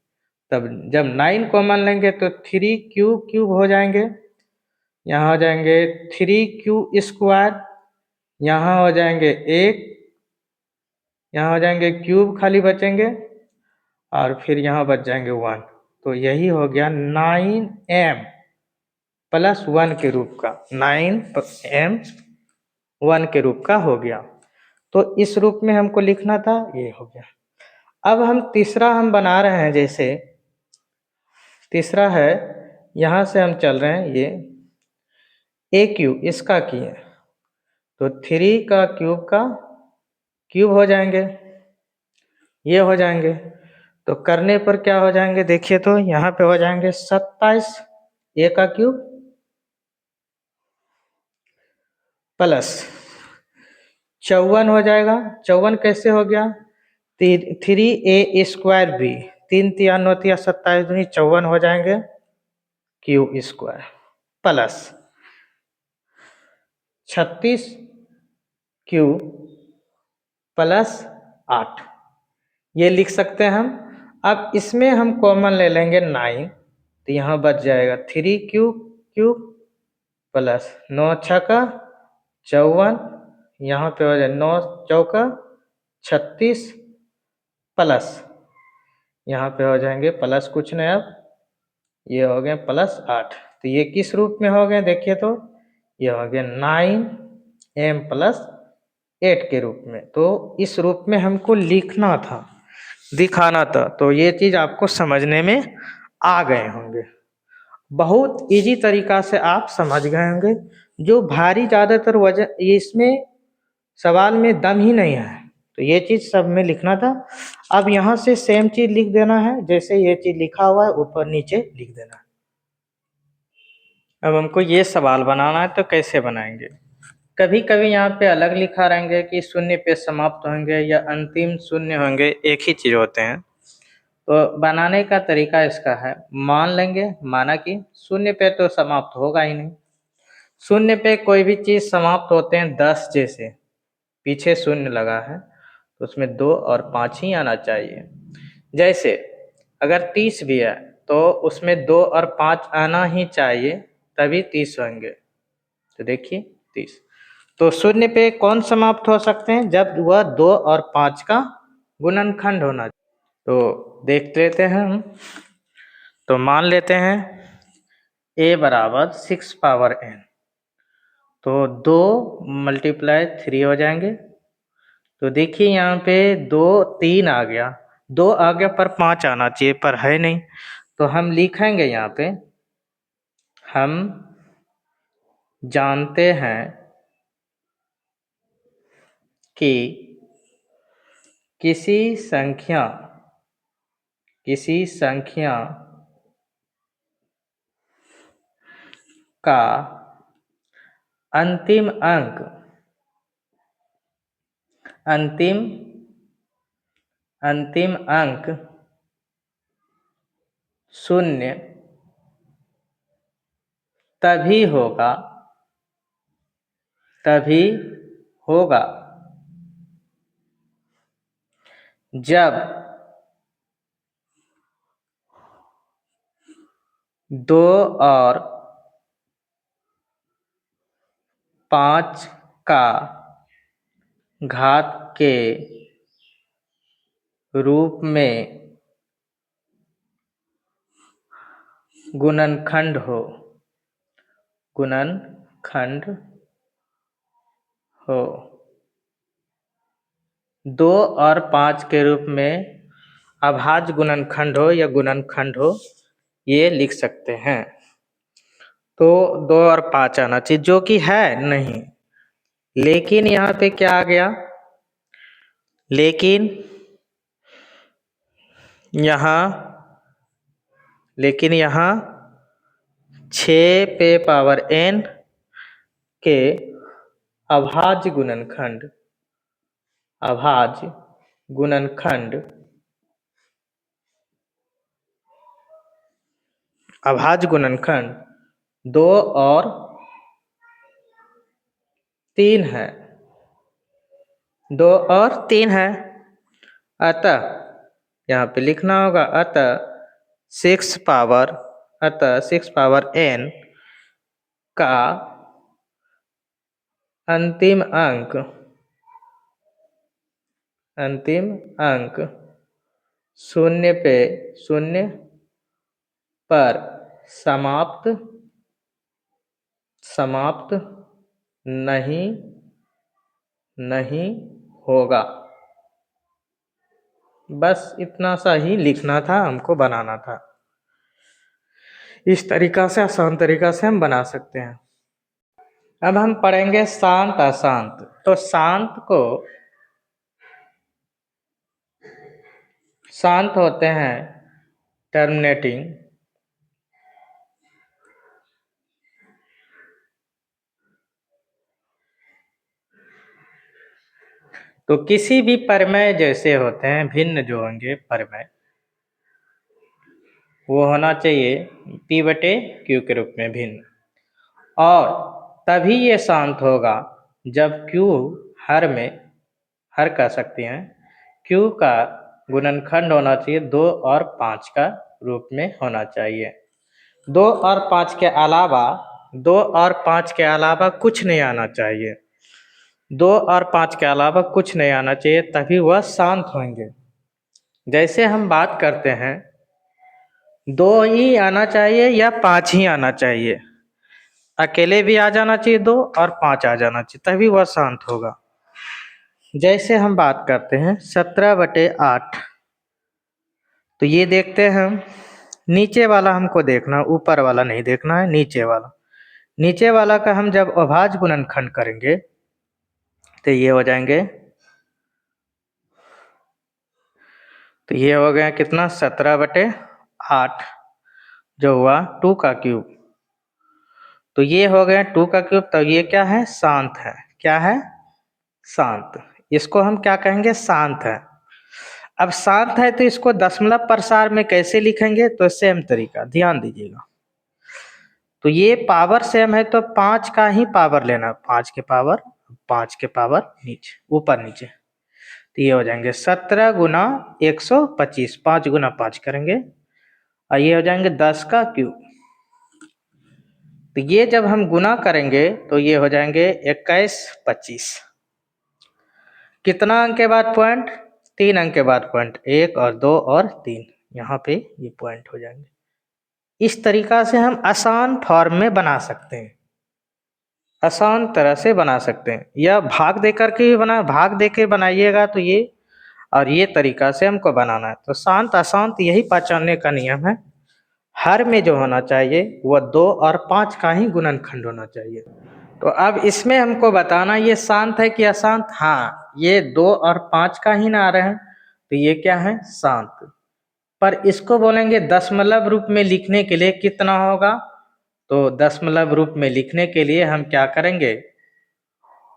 तब जब 9 कॉमन लेंगे तो 3q क्यूब हो जाएंगे, यहाँ हो जाएंगे 3q स्क्वायर, यहाँ हो जाएंगे 1, यहाँ हो जाएंगे क्यूब खाली बचेंगे, और फिर यहाँ बच जाएंगे 1। तो यही हो गया 9m प्लस 1 के रूप का, 9m 1 के रूप का हो गया। तो इस रूप में हमको लिखना था, ये हो गया। अब हम तीसरा हम बना रहे हैं, जैसे तीसरा है, यहाँ से हम चल रहे हैं, ये ए क्यूब इसका किए, तो 3 का क्यूब हो जाएंगे, ये हो जाएंगे। तो करने पर क्या हो जाएंगे, देखिए तो यहाँ पे हो जाएंगे 27 ए का क्यूब प्लस 54 हो जाएगा। 54 कैसे हो गया, 3 a स्क्वायर बी, 3 3 9 57 हो जाएंगे, Q square plus 36 Q plus 8, ये लिख सकते हैं हम। अब इसमें हम कॉमन ले लेंगे 9, तो यहाँ बच जाएगा 3 क्यू प्लस 9 6 54, यहाँ पे हो जाए 9 4 36 प्लस, यहाँ पे हो जाएंगे प्लस कुछ नहीं, अब ये हो गए +8। तो ये किस रूप में हो गए देखिए, तो ये हो गया 9m+8 के रूप में। तो इस रूप में हमको लिखना था, दिखाना था, तो ये चीज़ आपको समझने में आ गए होंगे। बहुत इजी तरीका से आप समझ गए होंगे। जो भारी ज़्यादातर वजन इसमें सवाल में दम ही नहीं है, तो ये चीज़ सब में लिखना था। अब यहाँ से सेम चीज़ लिख देना है, जैसे ये चीज़ लिखा हुआ है ऊपर नीचे लिख देना है। अब हमको ये सवाल बनाना है, तो कैसे बनाएंगे। कभी कभी यहाँ पे अलग लिखा रहेंगे कि शून्य पे समाप्त होंगे या अंतिम शून्य होंगे, एक ही चीज़ होते हैं। तो बनाने का तरीका इसका है, मान लेंगे, माना कि शून्य पे तो समाप्त होगा ही नहीं। शून्य पे कोई भी चीज़ समाप्त होते हैं 10, जैसे पीछे शून्य लगा है तो उसमें 2 और 5 ही आना चाहिए। जैसे अगर 30 भी है तो उसमें 2 और 5 आना ही चाहिए, तभी 30 होंगे। तो देखिए 30, तो शून्य पे कौन समाप्त हो सकते हैं, जब वह 2 और 5 का गुणनखंड होना। तो देख लेते हैं हम। तो मान लेते हैं a बराबर 6 पावर n, तो 2 × 3 हो जाएंगे। तो देखिए यहाँ पे 2 3 आ गया, 2 आ गया पर 5 आना चाहिए, पर है नहीं। तो हम लिखेंगे यहाँ पे, हम जानते हैं कि किसी संख्या का अंतिम अंक 0 तभी होगा जब 2 और 5 का घात के रूप में गुणनखंड हो 2 और 5 के रूप में अभाज्य गुणनखंड हो या गुणनखंड हो, ये लिख सकते हैं। तो 2 और 5 आना चाहिए, जो कि है नहीं। लेकिन यहाँ पे क्या आ गया, लेकिन यहाँ 6 पे पावर n के अभाज्य गुणनखंड 2 और 3 है, 2 और 3 है। अतः यहाँ पे लिखना होगा, अतः 6 पावर n का अंतिम अंक 0 पर समाप्त नहीं होगा। बस इतना सा ही लिखना था, हमको बनाना था। इस तरीका से, आसान तरीका से हम बना सकते हैं। अब हम पढ़ेंगे शांत अशांत। तो शांत होते हैं टर्मिनेटिंग, तो किसी भी परिमेय जैसे होते हैं भिन्न जो होंगे परिमेय, वो होना चाहिए P बटे Q के रूप में भिन्न, और तभी ये शांत होगा जब Q हर कह सकते हैं Q का गुणनखंड होना चाहिए 2 और 5 का रूप में होना चाहिए। 2 और 5 के अलावा कुछ नहीं आना चाहिए। 2 और 5 के अलावा कुछ नहीं आना चाहिए, तभी वह शांत होंगे। जैसे हम बात करते हैं 2 ही आना चाहिए या 5 ही आना चाहिए, अकेले भी आ जाना चाहिए 2 और 5 आ जाना चाहिए, तभी वह शांत होगा। जैसे हम बात करते हैं 17/8, तो ये देखते हैं हम, नीचे वाला हमको देखना, ऊपर वाला नहीं देखना है, नीचे वाला। नीचे वाला का हम जब अभाज्य गुणनखंड करेंगे तो ये हो जाएंगे, तो ये हो गया कितना 17/8 जो हुआ 2 का क्यूब। तो ये हो गया 2 का क्यूब, तो ये क्या है, शांत है। क्या है, शांत। इसको हम क्या कहेंगे, शांत है। अब शांत है तो इसको दशमलव प्रसार में कैसे लिखेंगे, तो सेम तरीका, ध्यान दीजिएगा। तो ये पावर सेम है तो 5 का ही पावर लेना, 5 के पावर नीचे, ऊपर नीचे। तो ये हो जाएंगे 17 गुना 125, 5 गुना 5 करेंगे, और ये हो जाएंगे 10 का क्यूब। तो ये जब हम गुना करेंगे तो ये हो जाएंगे 21, 25। कितना अंक के बाद पॉइंट, 3 अंक के बाद पॉइंट, 1 और 2 और 3, यहाँ पे ये पॉइंट हो जाएंगे। इस तरीका से हम आसान फॉर्म में बना सकते हैं, आसान तरह से बना सकते हैं, या भाग देकर के भी भाग देके बनाइएगा तो ये, और ये तरीका से हमको बनाना है। तो शांत अशांत यही पहचानने का नियम है। हर में जो होना चाहिए वह 2 और 5 का ही गुणनखंड होना चाहिए। तो अब इसमें हमको बताना ये शांत है कि अशांत। हाँ, ये 2 और 5 का ही ना आ रहे हैं, तो ये क्या है, शांत। पर इसको बोलेंगे दशमलव रूप में लिखने के लिए कितना होगा, तो दशमलव रूप में लिखने के लिए हम क्या करेंगे,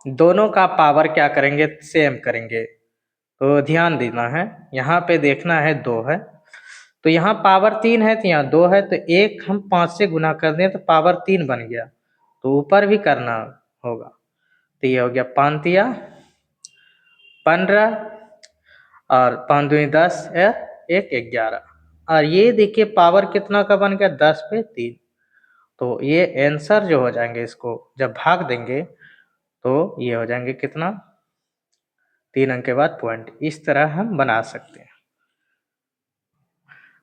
दोनों का पावर क्या करेंगे, सेम करेंगे। तो ध्यान देना है, यहाँ पे देखना है 2 है, तो यहाँ पावर 3 है, तो यहाँ 2 है, तो 1 हम 5 से गुना कर दें तो पावर 3 बन गया, तो ऊपर भी करना होगा। तो ये हो गया 5 तिया 15, और 5 दूनी 10, 1 11, और ये देखिए पावर कितना का बन गया, 10 पे 3। तो ये आंसर जो हो जाएंगे, इसको जब भाग देंगे तो ये हो जाएंगे कितना, 3 अंक के बाद पॉइंट। इस तरह हम बना सकते हैं।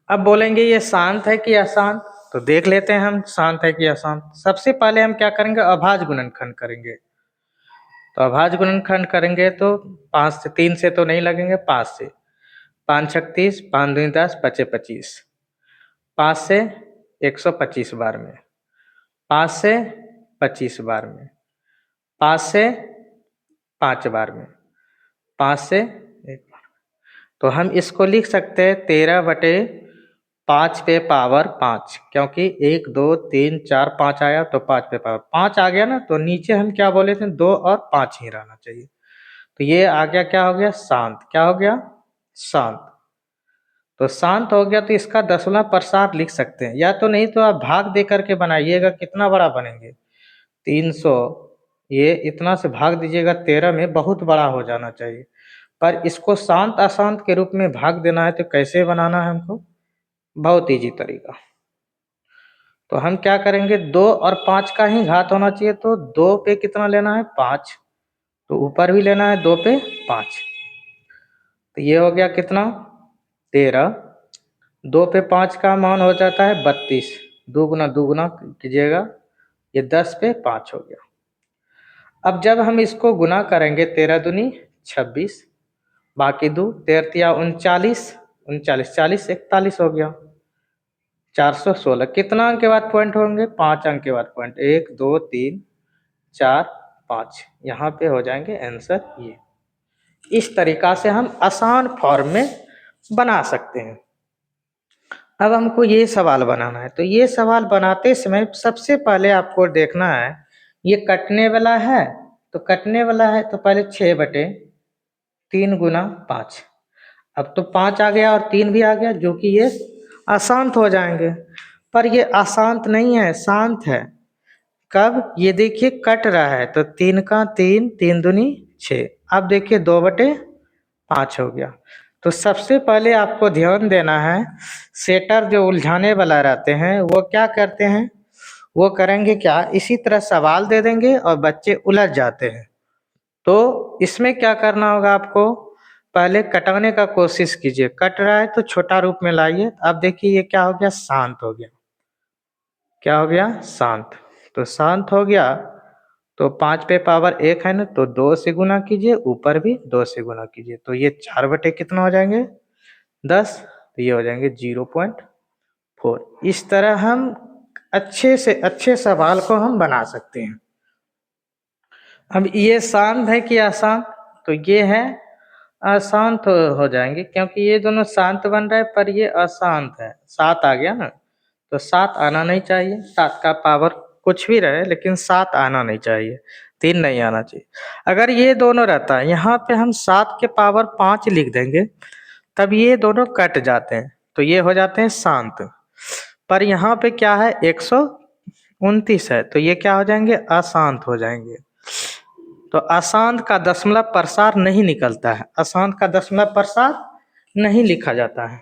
अब बोलेंगे ये शांत है कि अशांत, तो देख लेते हैं हम शांत है कि अशांत। सबसे पहले हम क्या करेंगे, अभाज्य गुणनखंड करेंगे। तो अभाज्य गुणनखंड करेंगे तो 5 से, 3 से तो नहीं लगेंगे, 5 से। 5 छक 30, 5 दूनी 10, 5 25, 5 से 125 बार में, 5 से 25 बार में, 5 से 5 बार में, 5 से 1 बार। तो हम इसको लिख सकते हैं 13/5 पे पावर 5, क्योंकि 1 2 3 4 5 आया तो 5 पे पावर 5 आ गया ना, तो नीचे हम क्या बोले थे, 2 और 5 ही रहना चाहिए। तो ये आ गया, क्या हो गया, शांत। क्या हो गया, शांत। तो शांत हो गया, तो इसका दशमलव प्रसार लिख सकते हैं, या तो नहीं तो आप भाग दे करके बनाइएगा, कितना बड़ा बनेंगे, 300, ये इतना से भाग दीजिएगा 13 में, बहुत बड़ा हो जाना चाहिए। पर इसको शांत अशांत के रूप में भाग देना है, तो कैसे बनाना है हमको, बहुत ईजी तरीका। तो हम क्या करेंगे, 2 और 5 का ही घात होना चाहिए, तो 2 पे कितना लेना है, 5, तो ऊपर भी लेना है 2 पे 5। तो ये हो गया कितना, 13, 2 पे 5 का मान हो जाता है 32, दो गुना कीजिएगा, ये 10 पे 5 हो गया। अब जब हम इसको गुना करेंगे, 13 दूनी 26, बाकी 2, 13 तिया 39, 39 40 41 हो गया, 416। कितना अंक के बाद पॉइंट होंगे, 5 अंक के बाद पॉइंट, 1 2 3 4 5, यहाँ पे हो जाएंगे आंसर ये। इस तरीका से हम आसान फॉर्म में बना सकते हैं। अब हमको ये सवाल बनाना है, तो ये सवाल बनाते समय सबसे पहले आपको देखना है, ये कटने वाला है, तो कटने वाला है तो पहले 6 बटे 3 गुना 5। अब तो 5 आ गया और 3 भी आ गया, जो कि ये अशांत हो जाएंगे। पर ये अशांत नहीं है, शांत है। कब? ये देखिए कट रहा है, तो 3 का 3, 3 दूनी 6। अब देखिए 2/5 हो गया। तो सबसे पहले आपको ध्यान देना है, सेटर जो उलझाने वाला रहते हैं वो क्या करते हैं, वो करेंगे क्या, इसी तरह सवाल दे देंगे और बच्चे उलझ जाते हैं। तो इसमें क्या करना होगा आपको, पहले कटाने का कोशिश कीजिए। कट रहा है तो छोटा रूप में लाइए। अब देखिए ये क्या हो गया, शांत हो गया। क्या हो गया? शांत। तो शांत हो गया, तो 5 पे पावर 1 है ना, तो 2 से गुना कीजिए, ऊपर भी 2 से गुना कीजिए, तो ये 4 बटे कितना हो जाएंगे, 10। तो ये हो जाएंगे 0.4। इस तरह हम अच्छे से अच्छे सवाल को हम बना सकते हैं। अब ये शांत है कि अशांत, तो ये है अशांत हो जाएंगे, क्योंकि ये दोनों शांत बन रहे हैं पर ये अशांत है। 7 आ गया ना, तो 7 आना नहीं चाहिए। 7 का पावर कुछ भी रहे लेकिन 7 आना नहीं चाहिए, 3 नहीं आना चाहिए। अगर ये दोनों रहता है, यहाँ पे हम 7 के पावर 5 लिख देंगे, तब ये दोनों कट जाते हैं, तो ये हो जाते हैं शांत। पर यहाँ पे क्या है, 129 है, तो ये क्या हो जाएंगे, अशांत हो जाएंगे। तो अशांत का दशमलव प्रसार नहीं निकलता है, अशांत का दशमलव प्रसार नहीं लिखा जाता है।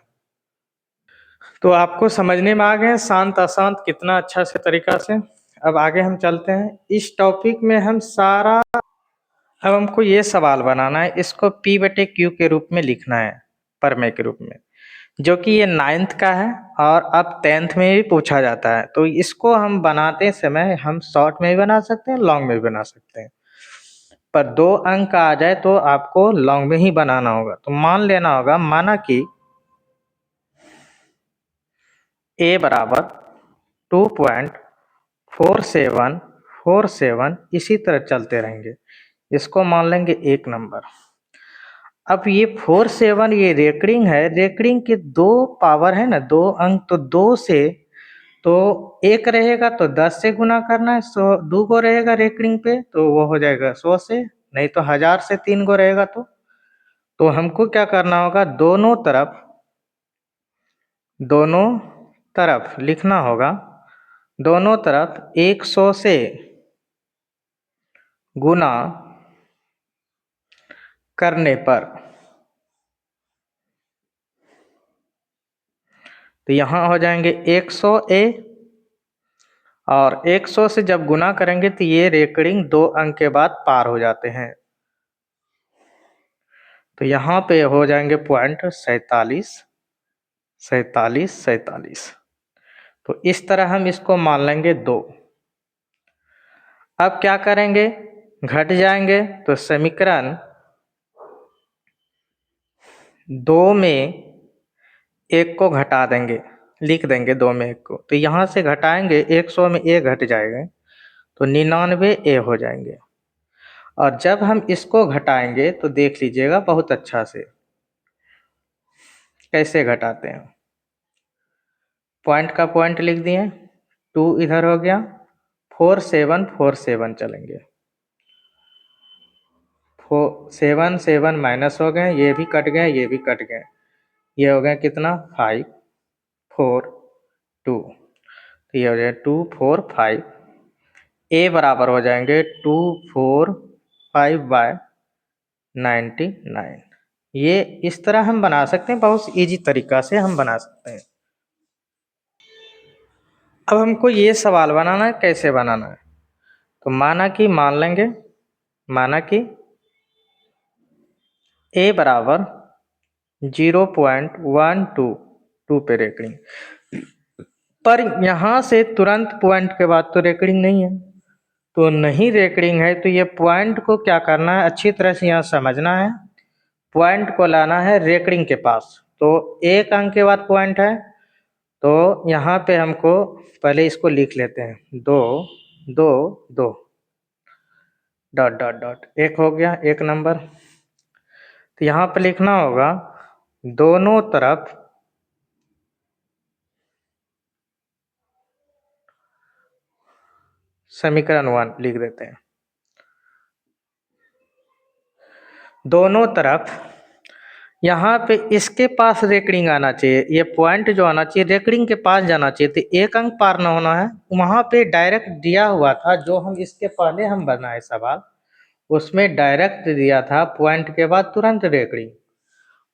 तो आपको समझने में आ गए शांत अशांत कितना अच्छा से तरीका से। अब आगे हम चलते हैं इस टॉपिक में, हम सारा, अब हमको ये सवाल बनाना है, इसको P/Q के रूप में लिखना है, परमेय के रूप में, जो कि ये 9th का है और अब 10th में भी पूछा जाता है। तो इसको हम बनाते समय हम शॉर्ट में भी बना सकते हैं, लॉन्ग में भी बना सकते हैं, पर 2 अंक का आ जाए तो आपको लॉन्ग में ही बनाना होगा। तो मान लेना होगा, माना कि a बराबर 2.4747, इसी तरह चलते रहेंगे, इसको मान लेंगे 1 नंबर। अब ये 47 ये रेकरिंग है, रेकरिंग के 2 पावर है ना, 2 अंक, तो 2 से, तो 1 रहेगा तो 10 से गुना करना है, 100 2 को रहेगा रेकरिंग पे तो वो हो जाएगा 100 से, नहीं तो 1000 से 3 को रहेगा। तो हमको क्या करना होगा, दोनों तरफ लिखना होगा, दोनों तरफ 100 से गुना करने पर, तो यहाँ हो जाएंगे 100A, और 100 से जब गुना करेंगे तो ये रेकरिंग 2 अंक के बाद पार हो जाते हैं, तो यहाँ पे हो जाएंगे पॉइंट 47। तो इस तरह हम इसको मान लेंगे 2। अब क्या करेंगे, घट जाएंगे, तो समीकरण 2 में 1 को घटा देंगे, लिख देंगे 2 में 1 को, तो यहाँ से घटाएंगे 100 में 1 घट जाएगा, तो 99A हो जाएंगे। और जब हम इसको घटाएंगे तो देख लीजिएगा बहुत अच्छा से कैसे घटाते हैं। पॉइंट का पॉइंट लिख दिए, 2 इधर हो गया, 4747 चलेंगे, 7 7 माइनस हो गए, ये भी कट गए, ये भी कट गए, ये हो गया कितना, 5 4 2, तो ये हो जाए 2 4 5। ए बराबर हो जाएंगे 245/99। ये इस तरह हम बना सकते हैं, बहुत इजी तरीका से हम बना सकते हैं। अब हमको ये सवाल बनाना है, कैसे बनाना है, तो माना कि a बराबर 0.122 पे रेकरिंग, पर यहाँ से तुरंत पॉइंट के बाद तो रेकरिंग नहीं है, तो नहीं रेकरिंग है, तो ये पॉइंट को क्या करना है, अच्छी तरह से यहाँ समझना है, पॉइंट को लाना है रेकरिंग के पास। तो 1 अंक के बाद पॉइंट है, तो यहाँ पे हमको पहले इसको लिख लेते हैं, 2 2 2 डॉट डॉट डॉट, 1 हो गया 1 नंबर। तो यहाँ पे लिखना होगा, दोनों तरफ समीकरण 1 लिख देते हैं। दोनों तरफ यहाँ पे इसके पास रेकरिंग आना चाहिए, ये पॉइंट जो आना चाहिए रेकरिंग के पास जाना चाहिए, तो एक अंक पार ना होना है। वहाँ पे डायरेक्ट दिया हुआ था, जो हम इसके पहले हम बनाए सवाल, उसमें डायरेक्ट दिया था पॉइंट के बाद तुरंत रेकरिंग,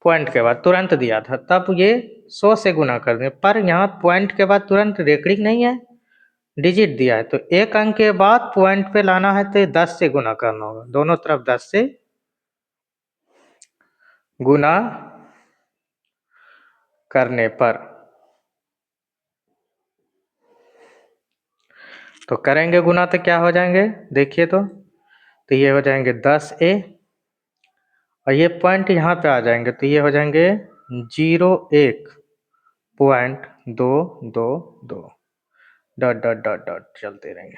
पॉइंट के बाद तुरंत दिया था, तब ये 100 से गुना कर दें। पर यहाँ पॉइंट के बाद तुरंत रेकरिंग नहीं है, डिजिट दिया है, तो एक अंक के बाद पॉइंट पे लाना है तो 10 से गुना करना होगा, दोनों तरफ 10 से गुना करने पर। तो करेंगे गुना तो क्या हो जाएंगे, देखिए तो ये हो जाएंगे 10A, और ये पॉइंट यहाँ पे आ जाएंगे, तो ये हो जाएंगे 0.1.222 डॉट डॉट डॉट डॉट चलते रहेंगे।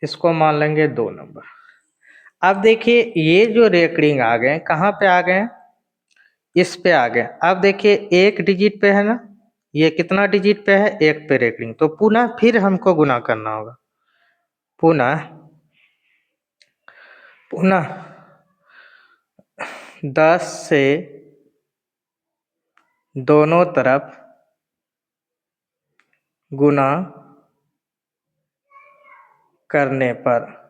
इसको मान लेंगे 2 नंबर। अब देखिए ये जो रेकरिंग आ गए कहाँ पे आ गए, इस पे आ गए। अब देखिए एक डिजिट पे है ना, ये कितना डिजिट पे है, एक पे रेकरिंग, तो पुनः फिर हमको गुना करना होगा, पुनः पुनः 10 से दोनों तरफ गुना करने पर।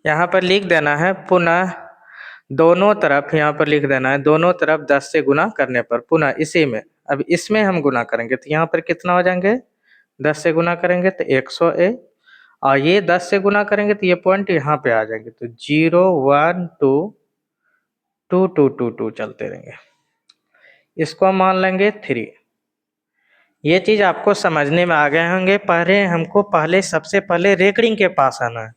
यहाँ पर लिख देना है पुनः दोनों तरफ, यहाँ पर लिख देना है दोनों तरफ 10 से गुना करने पर, पुनः इसी में। अब इसमें हम गुना करेंगे तो यहाँ पर कितना हो जाएंगे, 10 से गुना करेंगे तो 100A, और ये 10 से गुना करेंगे तो ये पॉइंट यहाँ पे आ जाएंगे, तो 0 1 2 2 2 2 2 चलते रहेंगे। इसको हम मान लेंगे 3। ये चीज आपको समझने में आ गए होंगे। पहले सबसे पहले रेकरिंग के पास आना है।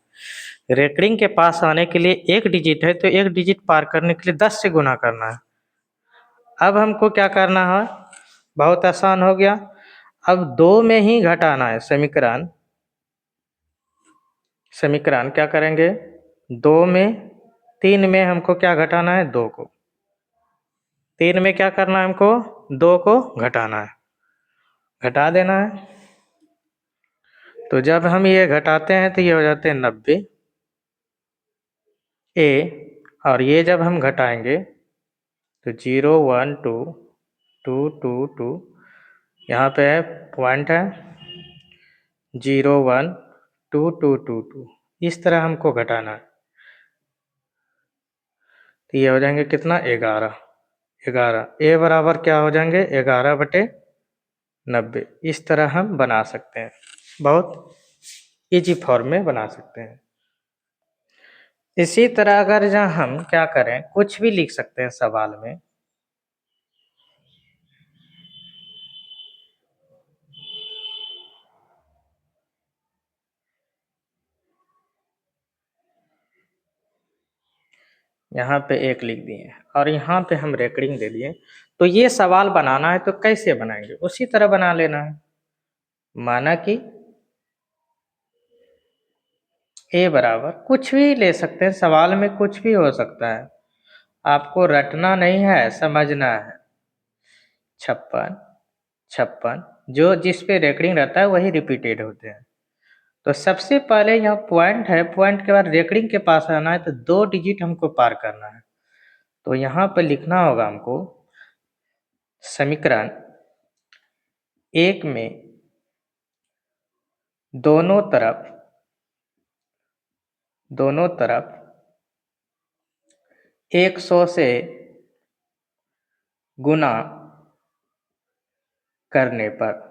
रेकरिंग के पास आने के लिए एक डिजिट है, तो एक डिजिट पार करने के लिए 10 से गुना करना है। अब हमको क्या करना है, बहुत आसान हो गया। अब 2 में ही घटाना है समीकरण। समीकरण क्या करेंगे, 2 में 3 में हमको क्या घटाना है, 2 को। 3 में क्या करना है हमको, 2 को घटाना है, घटा देना है। तो जब हम ये घटाते हैं तो ये हो जाते हैं 90A, और ये जब हम घटाएंगे तो 0 1 2 2 2 2, यहाँ पे पॉइंट है 0 1 2 2 2 2, इस तरह हमको घटाना है। तो ये हो जाएंगे कितना, 11। 11 A बराबर क्या हो जाएंगे, 11/90। इस तरह हम बना सकते हैं, बहुत इजी फॉर्म में बना सकते हैं। इसी तरह अगर जहाँ हम क्या करें, कुछ भी लिख सकते हैं सवाल में। यहाँ पे 1 लिख दिए और यहाँ पे हम रेकरिंग दे दिए। तो ये सवाल बनाना है तो कैसे बनाएंगे, उसी तरह बना लेना है। माना कि A बराबर, कुछ भी ले सकते हैं, सवाल में कुछ भी हो सकता है, आपको रटना नहीं है, समझना है। 56 56, जो जिस पे रेकरिंग रहता है वही रिपीटेड होते हैं। तो सबसे पहले यहाँ पॉइंट है, पॉइंट के बाद रेकरिंग के पास आना है, तो 2 डिजिट हमको पार करना है। तो यहाँ पर लिखना होगा हमको समीकरण 1 में दोनों तरफ 100 से गुना करने पर।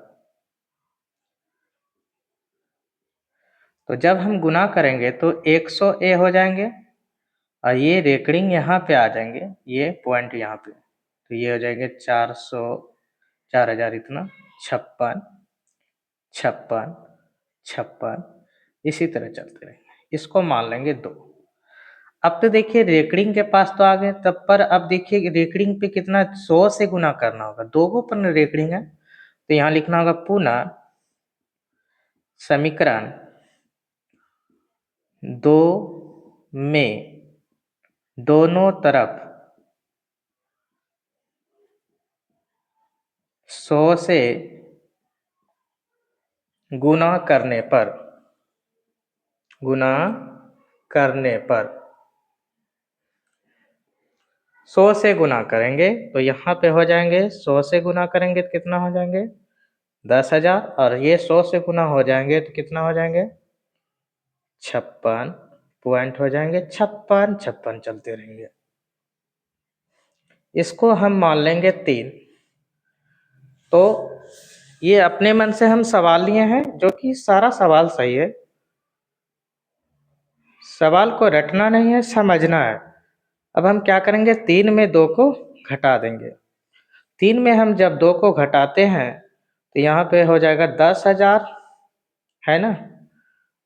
तो जब हम गुना करेंगे तो 100A हो जाएंगे, और ये रेकरिंग यहाँ पे आ जाएंगे, ये पॉइंट यहाँ पे, तो ये हो जाएंगे 400 4000 इतना 56 56 56, इसी तरह चलते रहेंगे। इसको मान लेंगे 2। अब तो देखिए रेकरिंग के पास तो आ गए, तब पर अब देखिए रेकरिंग पे कितना, 100 से गुना करना होगा, 2 को पर रेकरिंग है, तो यहाँ लिखना होगा पुनः समीकरण 2 में दोनों तरफ 100 से गुना करने पर, गुना करने पर 100 से गुना करेंगे तो यहाँ पे हो जाएंगे 100 से गुना करेंगे तो कितना हो जाएंगे 10,000 और ये 100 से गुना हो जाएंगे तो कितना हो जाएंगे 56 पॉइंट हो जाएंगे 56 56 चलते रहेंगे। इसको हम मान लेंगे 3। तो ये अपने मन से हम सवाल लिए हैं जो कि सारा सवाल सही है। सवाल को रटना नहीं है, समझना है। अब हम क्या करेंगे 3 में 2 को घटा देंगे। 3 में हम जब 2 को घटाते हैं तो यहाँ पे हो जाएगा 10,000 है ना, तो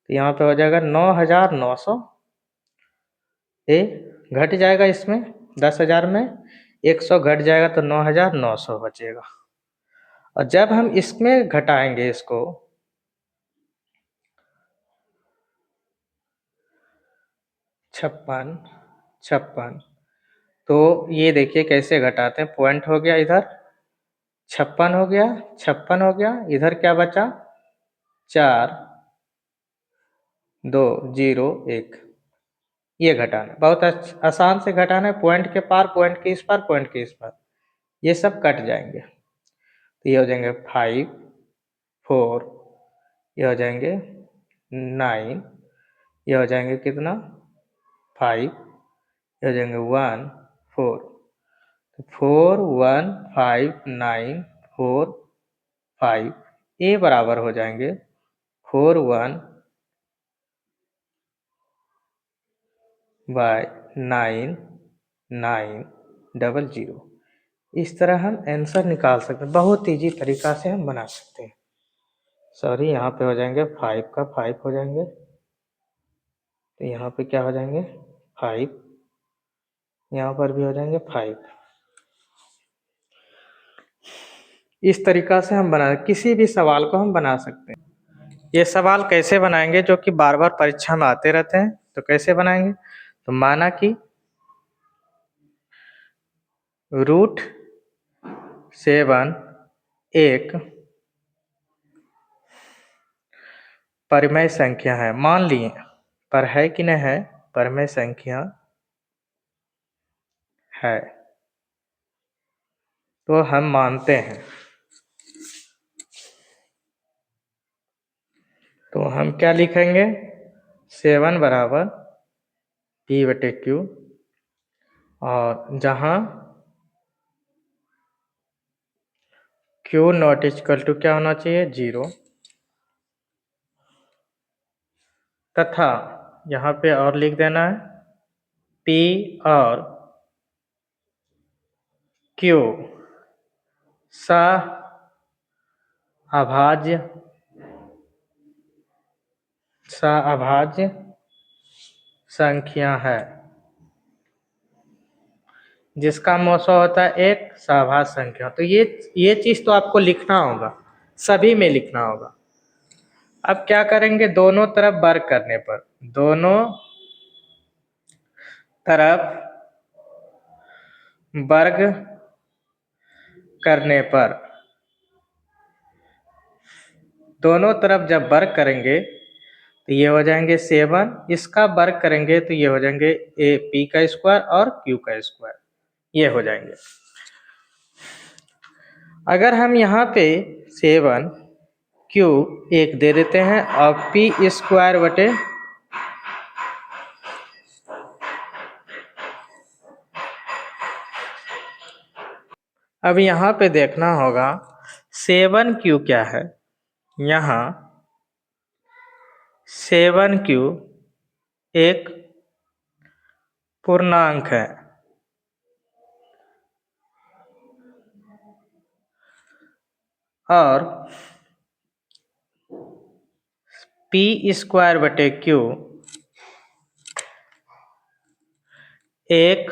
यहाँ पे हो जाएगा 9,900। ये घट जाएगा, इसमें 10,000 में 100 घट जाएगा तो 9,900 बचेगा। और जब हम इसमें घटाएंगे इसको 56 56, तो ये देखिए कैसे घटाते हैं। पॉइंट हो गया इधर 56 हो गया, 56 हो गया, इधर क्या बचा 4 2 0 1। ये घटाना बहुत आसान से घटाना है। पॉइंट के पार, पॉइंट के इस पार, पॉइंट के इस पार, ये सब कट जाएंगे। तो ये हो जाएंगे 5 4, ये हो जाएंगे 9, ये हो जाएंगे कितना 5, ये हो जाएंगे 1 4, तो 4 1 5 9 4 5, ये बराबर हो जाएंगे 4 1 बाय 9 9 0 0। इस तरह हम आंसर निकाल सकते हैं। बहुत ईजी तरीका से हम बना सकते हैं। सॉरी, यहाँ पे हो जाएंगे 5 का 5 हो जाएंगे, तो यहाँ पे क्या हो जाएंगे 5, यहाँ पर भी हो जाएंगे 5। इस तरीका से हम किसी भी सवाल को हम बना सकते हैं। ये सवाल कैसे बनाएंगे जो कि बार बार परीक्षा में आते रहते हैं, तो कैसे बनाएंगे, तो माना कि √7 एक परिमेय संख्या है, मान लिए, पर है कि नहीं है, परिमेय संख्या है, तो हम मानते हैं। तो हम क्या लिखेंगे 7 बराबर P/Q, और जहाँ Q नॉट इक्वल टू क्या होना चाहिए 0, तथा यहाँ पे और लिख देना है P और Q अभाज्य संख्या है, जिसका मौसा होता है एक सभाज्य संख्या। तो ये चीज तो आपको लिखना होगा, सभी में लिखना होगा। अब क्या करेंगे, दोनों तरफ वर्ग करने पर, दोनों तरफ वर्ग करने पर, दोनों तरफ जब वर्ग करेंगे तो ये हो जाएंगे 7, इसका वर्ग करेंगे तो ये हो जाएंगे P का स्क्वायर और Q का स्क्वायर, ये हो जाएंगे। अगर हम यहाँ पे 7 Q 1 दे देते हैं और P स्क्वायर बटे अब यहाँ पे देखना होगा 7Q क्या है। यहाँ 7Q एक पूर्णांक है, और P स्क्वायर बटे Q एक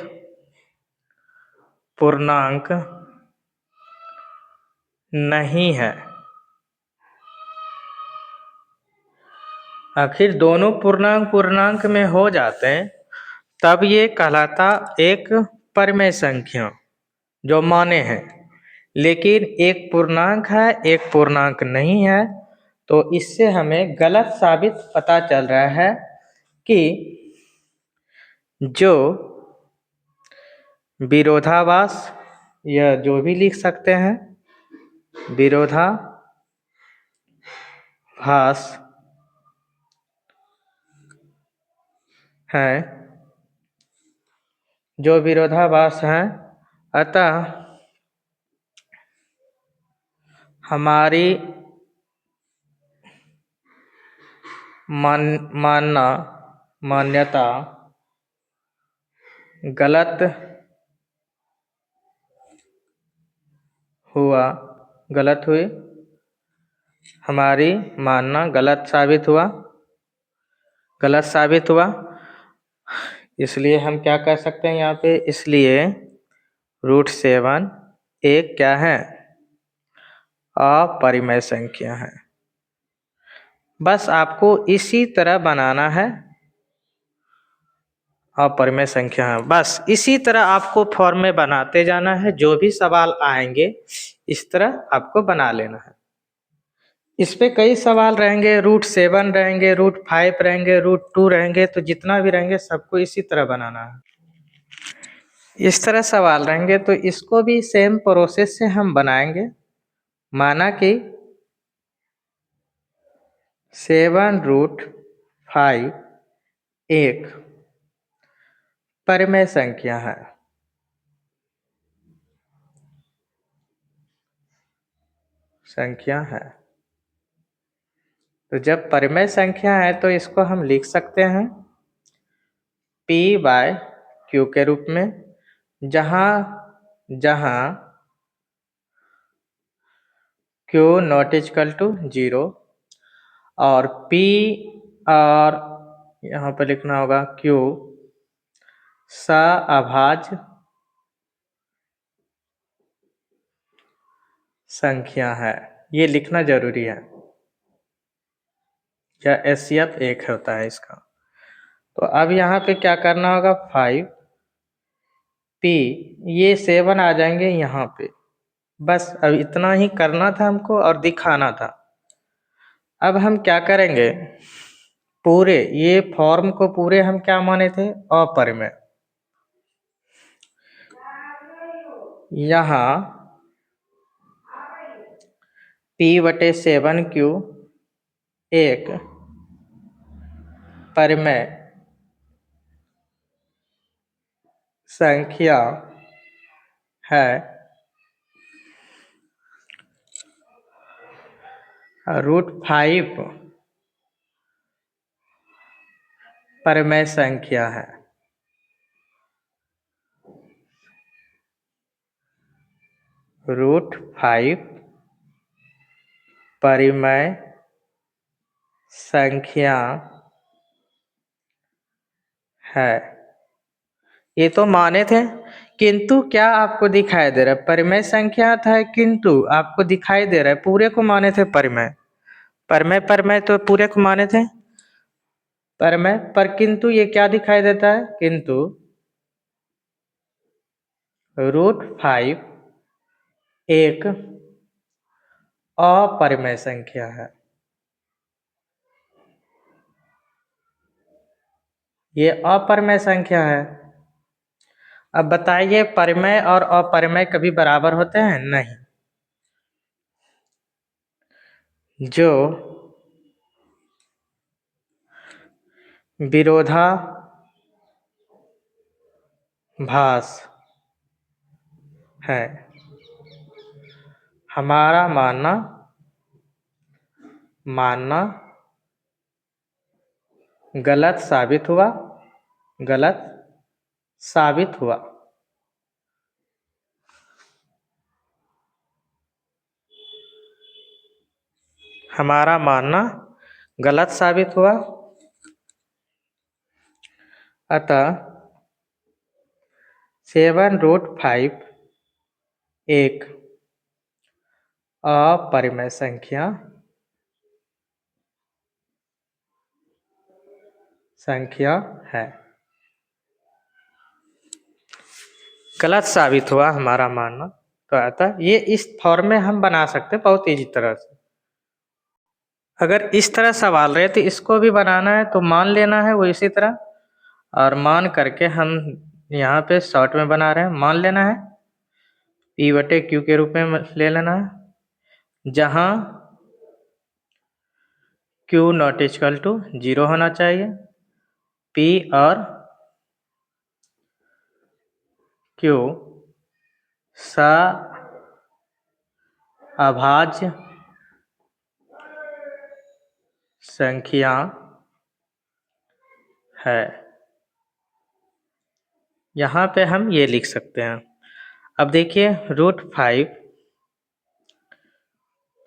पूर्णांक नहीं है। आखिर दोनों पूर्णांक में हो जाते हैं तब ये कहलाता एक परिमेय संख्या जो माने हैं। लेकिन एक पूर्णांक है, एक पूर्णांक नहीं है, तो इससे हमें गलत साबित पता चल रहा है कि जो विरोधाभास, या जो भी लिख सकते हैं, विरोधाभास है, जो विरोधाभास है, अतः हमारी मान्यता गलत हुई, हमारी मानना गलत साबित हुआ। इसलिए हम क्या कह सकते हैं यहाँ पे, इसलिए √7 एक क्या है, अपरिमेय संख्या है। बस आपको इसी तरह बनाना है, अपरिमेय संख्या है, बस इसी तरह आपको फॉर्म में बनाते जाना है। जो भी सवाल आएंगे इस तरह आपको बना लेना है। इस पे कई सवाल रहेंगे, √7 रहेंगे, √5 रहेंगे, √2 रहेंगे, तो जितना भी रहेंगे सबको इसी तरह बनाना है। इस तरह सवाल रहेंगे तो इसको भी सेम प्रोसेस से हम बनाएंगे। माना कि 7√5 एक परिमेय संख्या है। तो जब परिमेय संख्या है तो इसको हम लिख सकते हैं P/Q के रूप में, जहाँ Q ≠ 0 और P और यहाँ पर लिखना होगा Q सअभाज्य संख्या है, ये लिखना जरूरी है, या HCF 1 होता है इसका। तो अब यहाँ पे क्या करना होगा, 5P, ये 7 आ जाएंगे यहाँ पे। बस अब इतना ही करना था हमको और दिखाना था। अब हम क्या करेंगे, पूरे ये फॉर्म को पूरे हम क्या माने थे, अपरिमेय। यहाँ P/7Q एक परिमेय संख्या है, √5 परिमेय संख्या है। √5 परिमेय संख्या है। ये तो माने थे, किंतु क्या आपको दिखाई दे रहा है, परिमेय संख्या था किंतु आपको दिखाई दे रहा है पूरे को माने थे परिमेय तो पूरे को माने थे परिमेय पर, किंतु ये क्या दिखाई देता है, किंतु √5 एक अपरिमेय संख्या है। ये अपरिमेय संख्या है। अब बताइए, परिमेय और अपरिमेय कभी बराबर होते हैं? नहीं। जो विरोधाभास है, हमारा मानना गलत साबित हुआ। हमारा मानना गलत साबित हुआ, अतः 7√5 एक अपरिमेय संख्या है। गलत साबित हुआ हमारा मानना, तो अतः ये इस फॉर्म में हम बना सकते हैं बहुत ईजी तरह से। अगर इस तरह सवाल रहे तो इसको भी बनाना है तो मान लेना है वो इसी तरह। और मान करके हम यहाँ पे शॉर्ट में बना रहे हैं, मान लेना है P बटे Q के रूप में ले लेना है, जहाँ Q नॉट इक्वल टू 0 होना चाहिए, P और Q अभाज्य संख्या है। यहाँ पे हम ये लिख सकते हैं। अब देखिए √5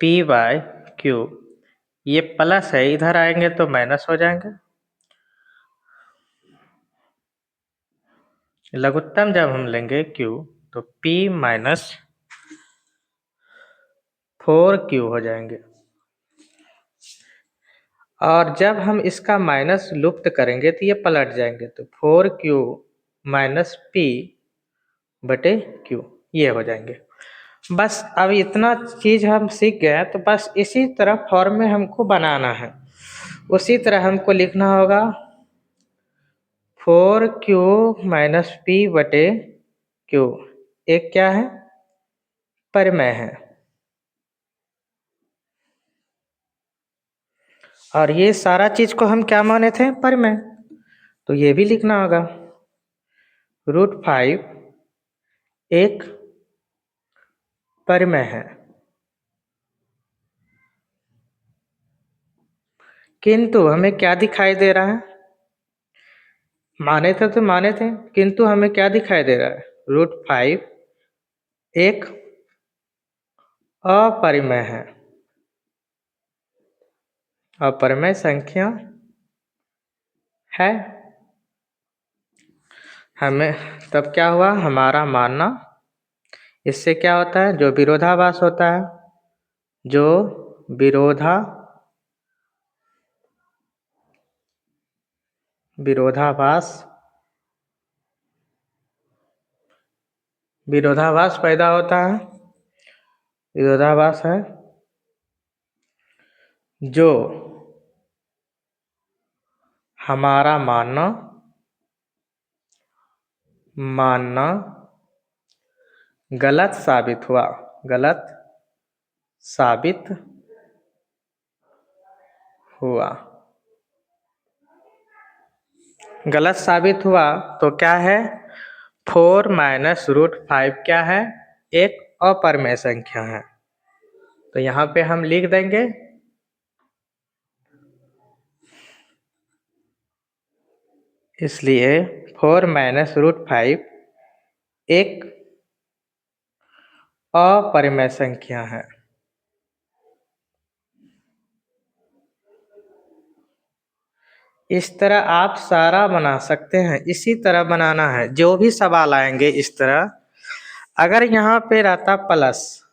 P/Q, ये प्लस है, इधर आएंगे तो माइनस हो जाएंगे। लघुत्तम जब हम लेंगे Q तो P माइनस 4Q हो जाएंगे, और जब हम इसका माइनस लुप्त करेंगे तो ये पलट जाएंगे, तो 4Q माइनस P बटे Q ये हो जाएंगे। बस अब इतना चीज़ हम सीख गए, तो बस इसी तरह फॉर्म में हमको बनाना है। उसी तरह हमको लिखना होगा 4Q माइनस P बटे Q, एक क्या है, परिमेय है, और ये सारा चीज को हम क्या माने थे, परिमेय, तो ये भी लिखना होगा। √5 एक परिमेय है, किंतु हमें क्या दिखाई दे रहा है, माने थे तो माने थे, किंतु हमें क्या दिखाई दे रहा है, √5 एक अपरिमेय है, अपरिमेय संख्या है। हमें तब क्या हुआ, हमारा मानना, इससे क्या होता है, जो विरोधाभास होता है, जो विरोधाभास पैदा होता है, विरोधाभास है जो हमारा मानना गलत साबित हुआ, गलत साबित हुआ, गलत साबित हुआ तो क्या है, 4 माइनस √5 क्या है, एक अपरिमेय संख्या है। तो यहाँ पे हम लिख देंगे इसलिए 4 माइनस √5 एक अपरिमेय संख्या है। इस तरह आप सारा बना सकते हैं, इसी तरह बनाना है, जो भी सवाल आएंगे इस तरह। अगर यहाँ पे रहता प्लस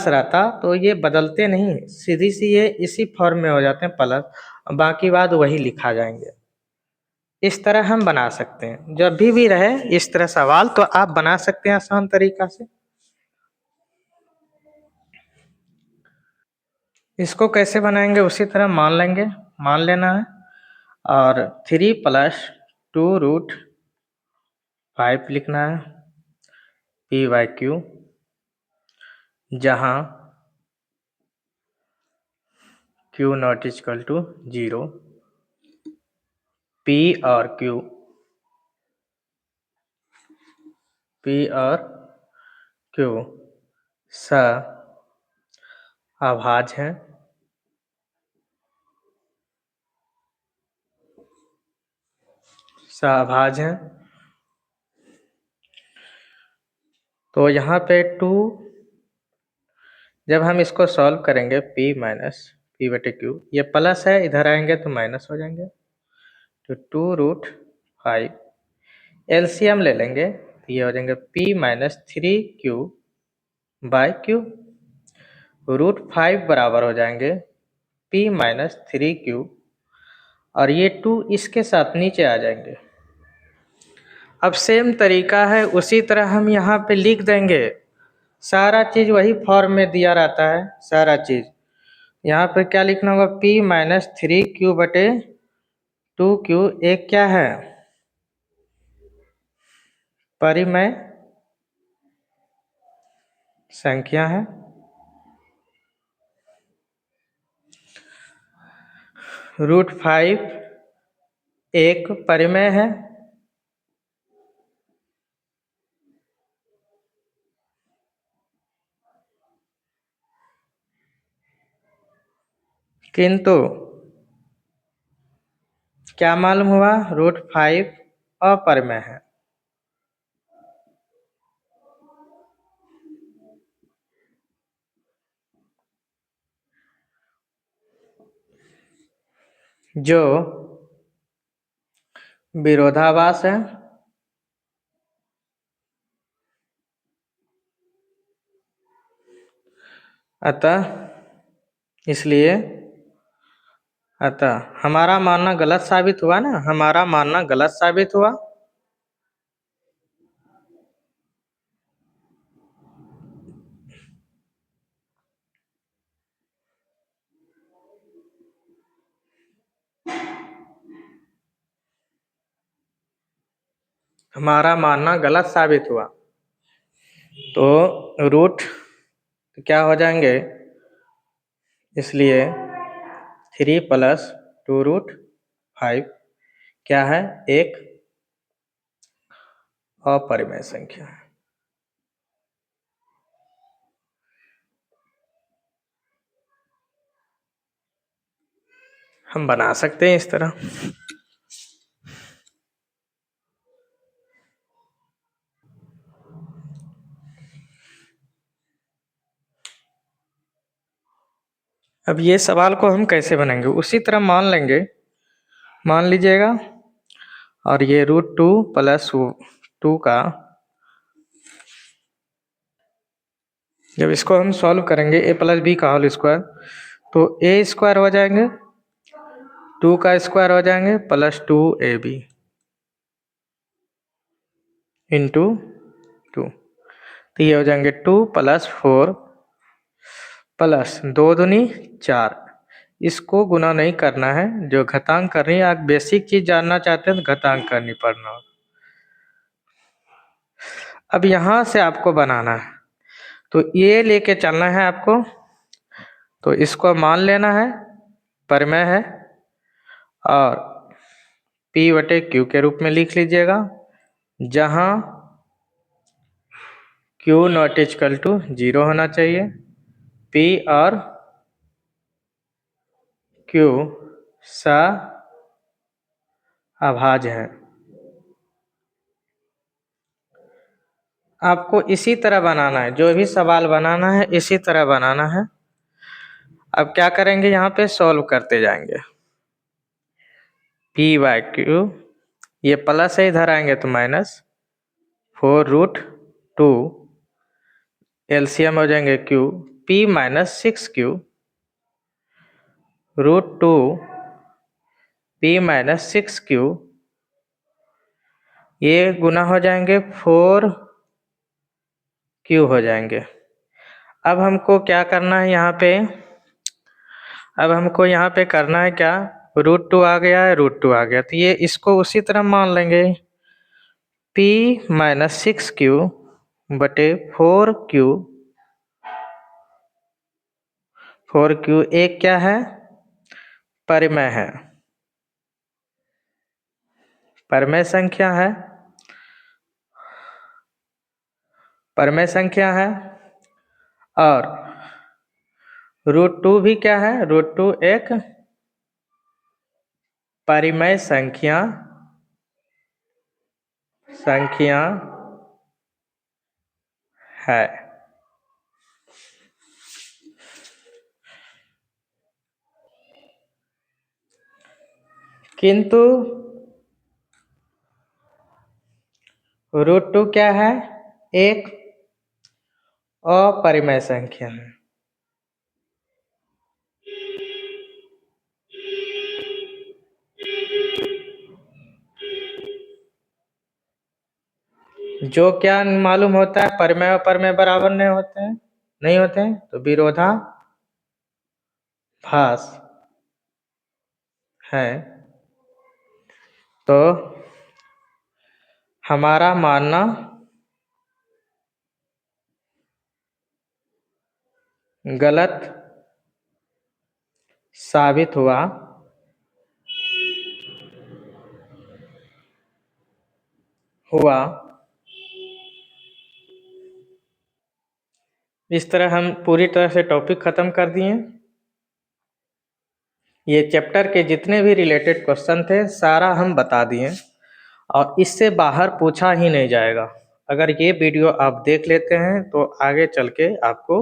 रहता तो ये बदलते नहीं, सीधी सी ये इसी फॉर्म में हो जाते हैं प्लस, बाकी बात वही लिखा जाएंगे। इस तरह हम बना सकते हैं, जब भी रहे इस तरह सवाल तो आप बना सकते हैं आसान तरीका से। इसको कैसे बनाएंगे, उसी तरह मान लेंगे, मान लेना है, और 3 + 2√5 लिखना है P/Q, जहाँ Q not equal to 0, P और Q अभाज्य हैं, अभाज्य हैं। तो यहाँ पे 2, जब हम इसको सॉल्व करेंगे P माइनस P बटे Q, ये प्लस है, इधर आएंगे तो माइनस हो जाएंगे, तो 2√5 एलसीएम ले लेंगे तो ये हो जाएंगे P माइनस 3Q/Q, √5 बराबर हो जाएंगे P माइनस 3Q, और ये 2 इसके साथ नीचे आ जाएंगे। अब सेम तरीका है, उसी तरह हम यहाँ पे लिख देंगे, सारा चीज़ वही फॉर्म में दिया रहता है, सारा चीज़। यहाँ पे क्या लिखना होगा, P माइनस 3Q बटे 2q एक क्या है, परिमेय संख्या है। √5 एक परिमेय है। किंतु क्या मालूम हुआ, √5 अपरिमेय है। जो विरोधाभास है, अतः इसलिए हमारा मानना गलत साबित हुआ ना, हमारा मानना गलत साबित हुआ। हमारा मानना गलत साबित हुआ तो रूट क्या हो जाएंगे, इसलिए 3 + 2√5 क्या है, एक अपरिमेय संख्या है। हम बना सकते हैं इस तरह। अब ये सवाल को हम कैसे बनाएंगे, उसी तरह मान लीजिएगा, और ये √2 + 2 का जब इसको हम सॉल्व करेंगे a + b का होल स्क्वायर, तो a² हो जाएंगे, 2 का स्क्वायर हो जाएंगे +2ab इंटू 2, तो ये हो जाएंगे 2 + 4 प्लस 2 दूनी 4। इसको गुना नहीं करना है, जो घातांक करनी है, आप बेसिक चीज जानना चाहते हैं तो घातांक करनी पड़ना। अब यहाँ से आपको बनाना है, तो ये लेके चलना है आपको, तो इसको मान लेना है, परिमेय है, और P/Q के रूप में लिख लीजिएगा, जहाँ Q ≠ 0 होना चाहिए, P और Q अभाज्य है। आपको इसी तरह बनाना है, जो भी सवाल बनाना है इसी तरह बनाना है। अब क्या करेंगे, यहाँ पे सॉल्व करते जाएंगे। P/Q ये प्लस है, इधर आएंगे तो माइनस, 4√2 एलसीएम हो जाएंगे Q, P - 6Q √2 P - 6Q, ये गुना हो जाएंगे 4Q हो जाएंगे। अब हमको क्या करना है यहाँ पे, अब हमको यहाँ पे करना है क्या, √2 आ गया है, √2 आ गया, तो ये इसको उसी तरह मान लेंगे, P - 6Q बटे 4Q, 4Q एक क्या है, परिमेय है, परिमेय संख्या है, परिमेय संख्या है, और √2 भी क्या है, √2 एक परिमेय संख्या है। किंतु √2 क्या है, एक अपरिमेय संख्या है। जो क्या मालूम होता है, परिमेय और अपरिमेय बराबर नहीं होते हैं, तो विरोधाभास है। तो हमारा मानना गलत साबित हुआ। इस तरह हम पूरी तरह से टॉपिक ख़त्म कर दिए। ये चैप्टर के जितने भी रिलेटेड क्वेश्चन थे सारा हम बता दिए और इससे बाहर पूछा ही नहीं जाएगा। अगर ये वीडियो आप देख लेते हैं तो आगे चल के आपको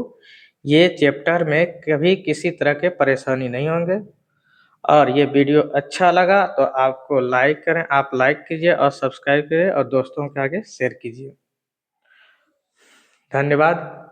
ये चैप्टर में कभी किसी तरह के परेशानी नहीं होंगे। और ये वीडियो अच्छा लगा तो आपको लाइक करें, आप लाइक कीजिए और सब्सक्राइब करिए और दोस्तों के आगे शेयर कीजिए। धन्यवाद।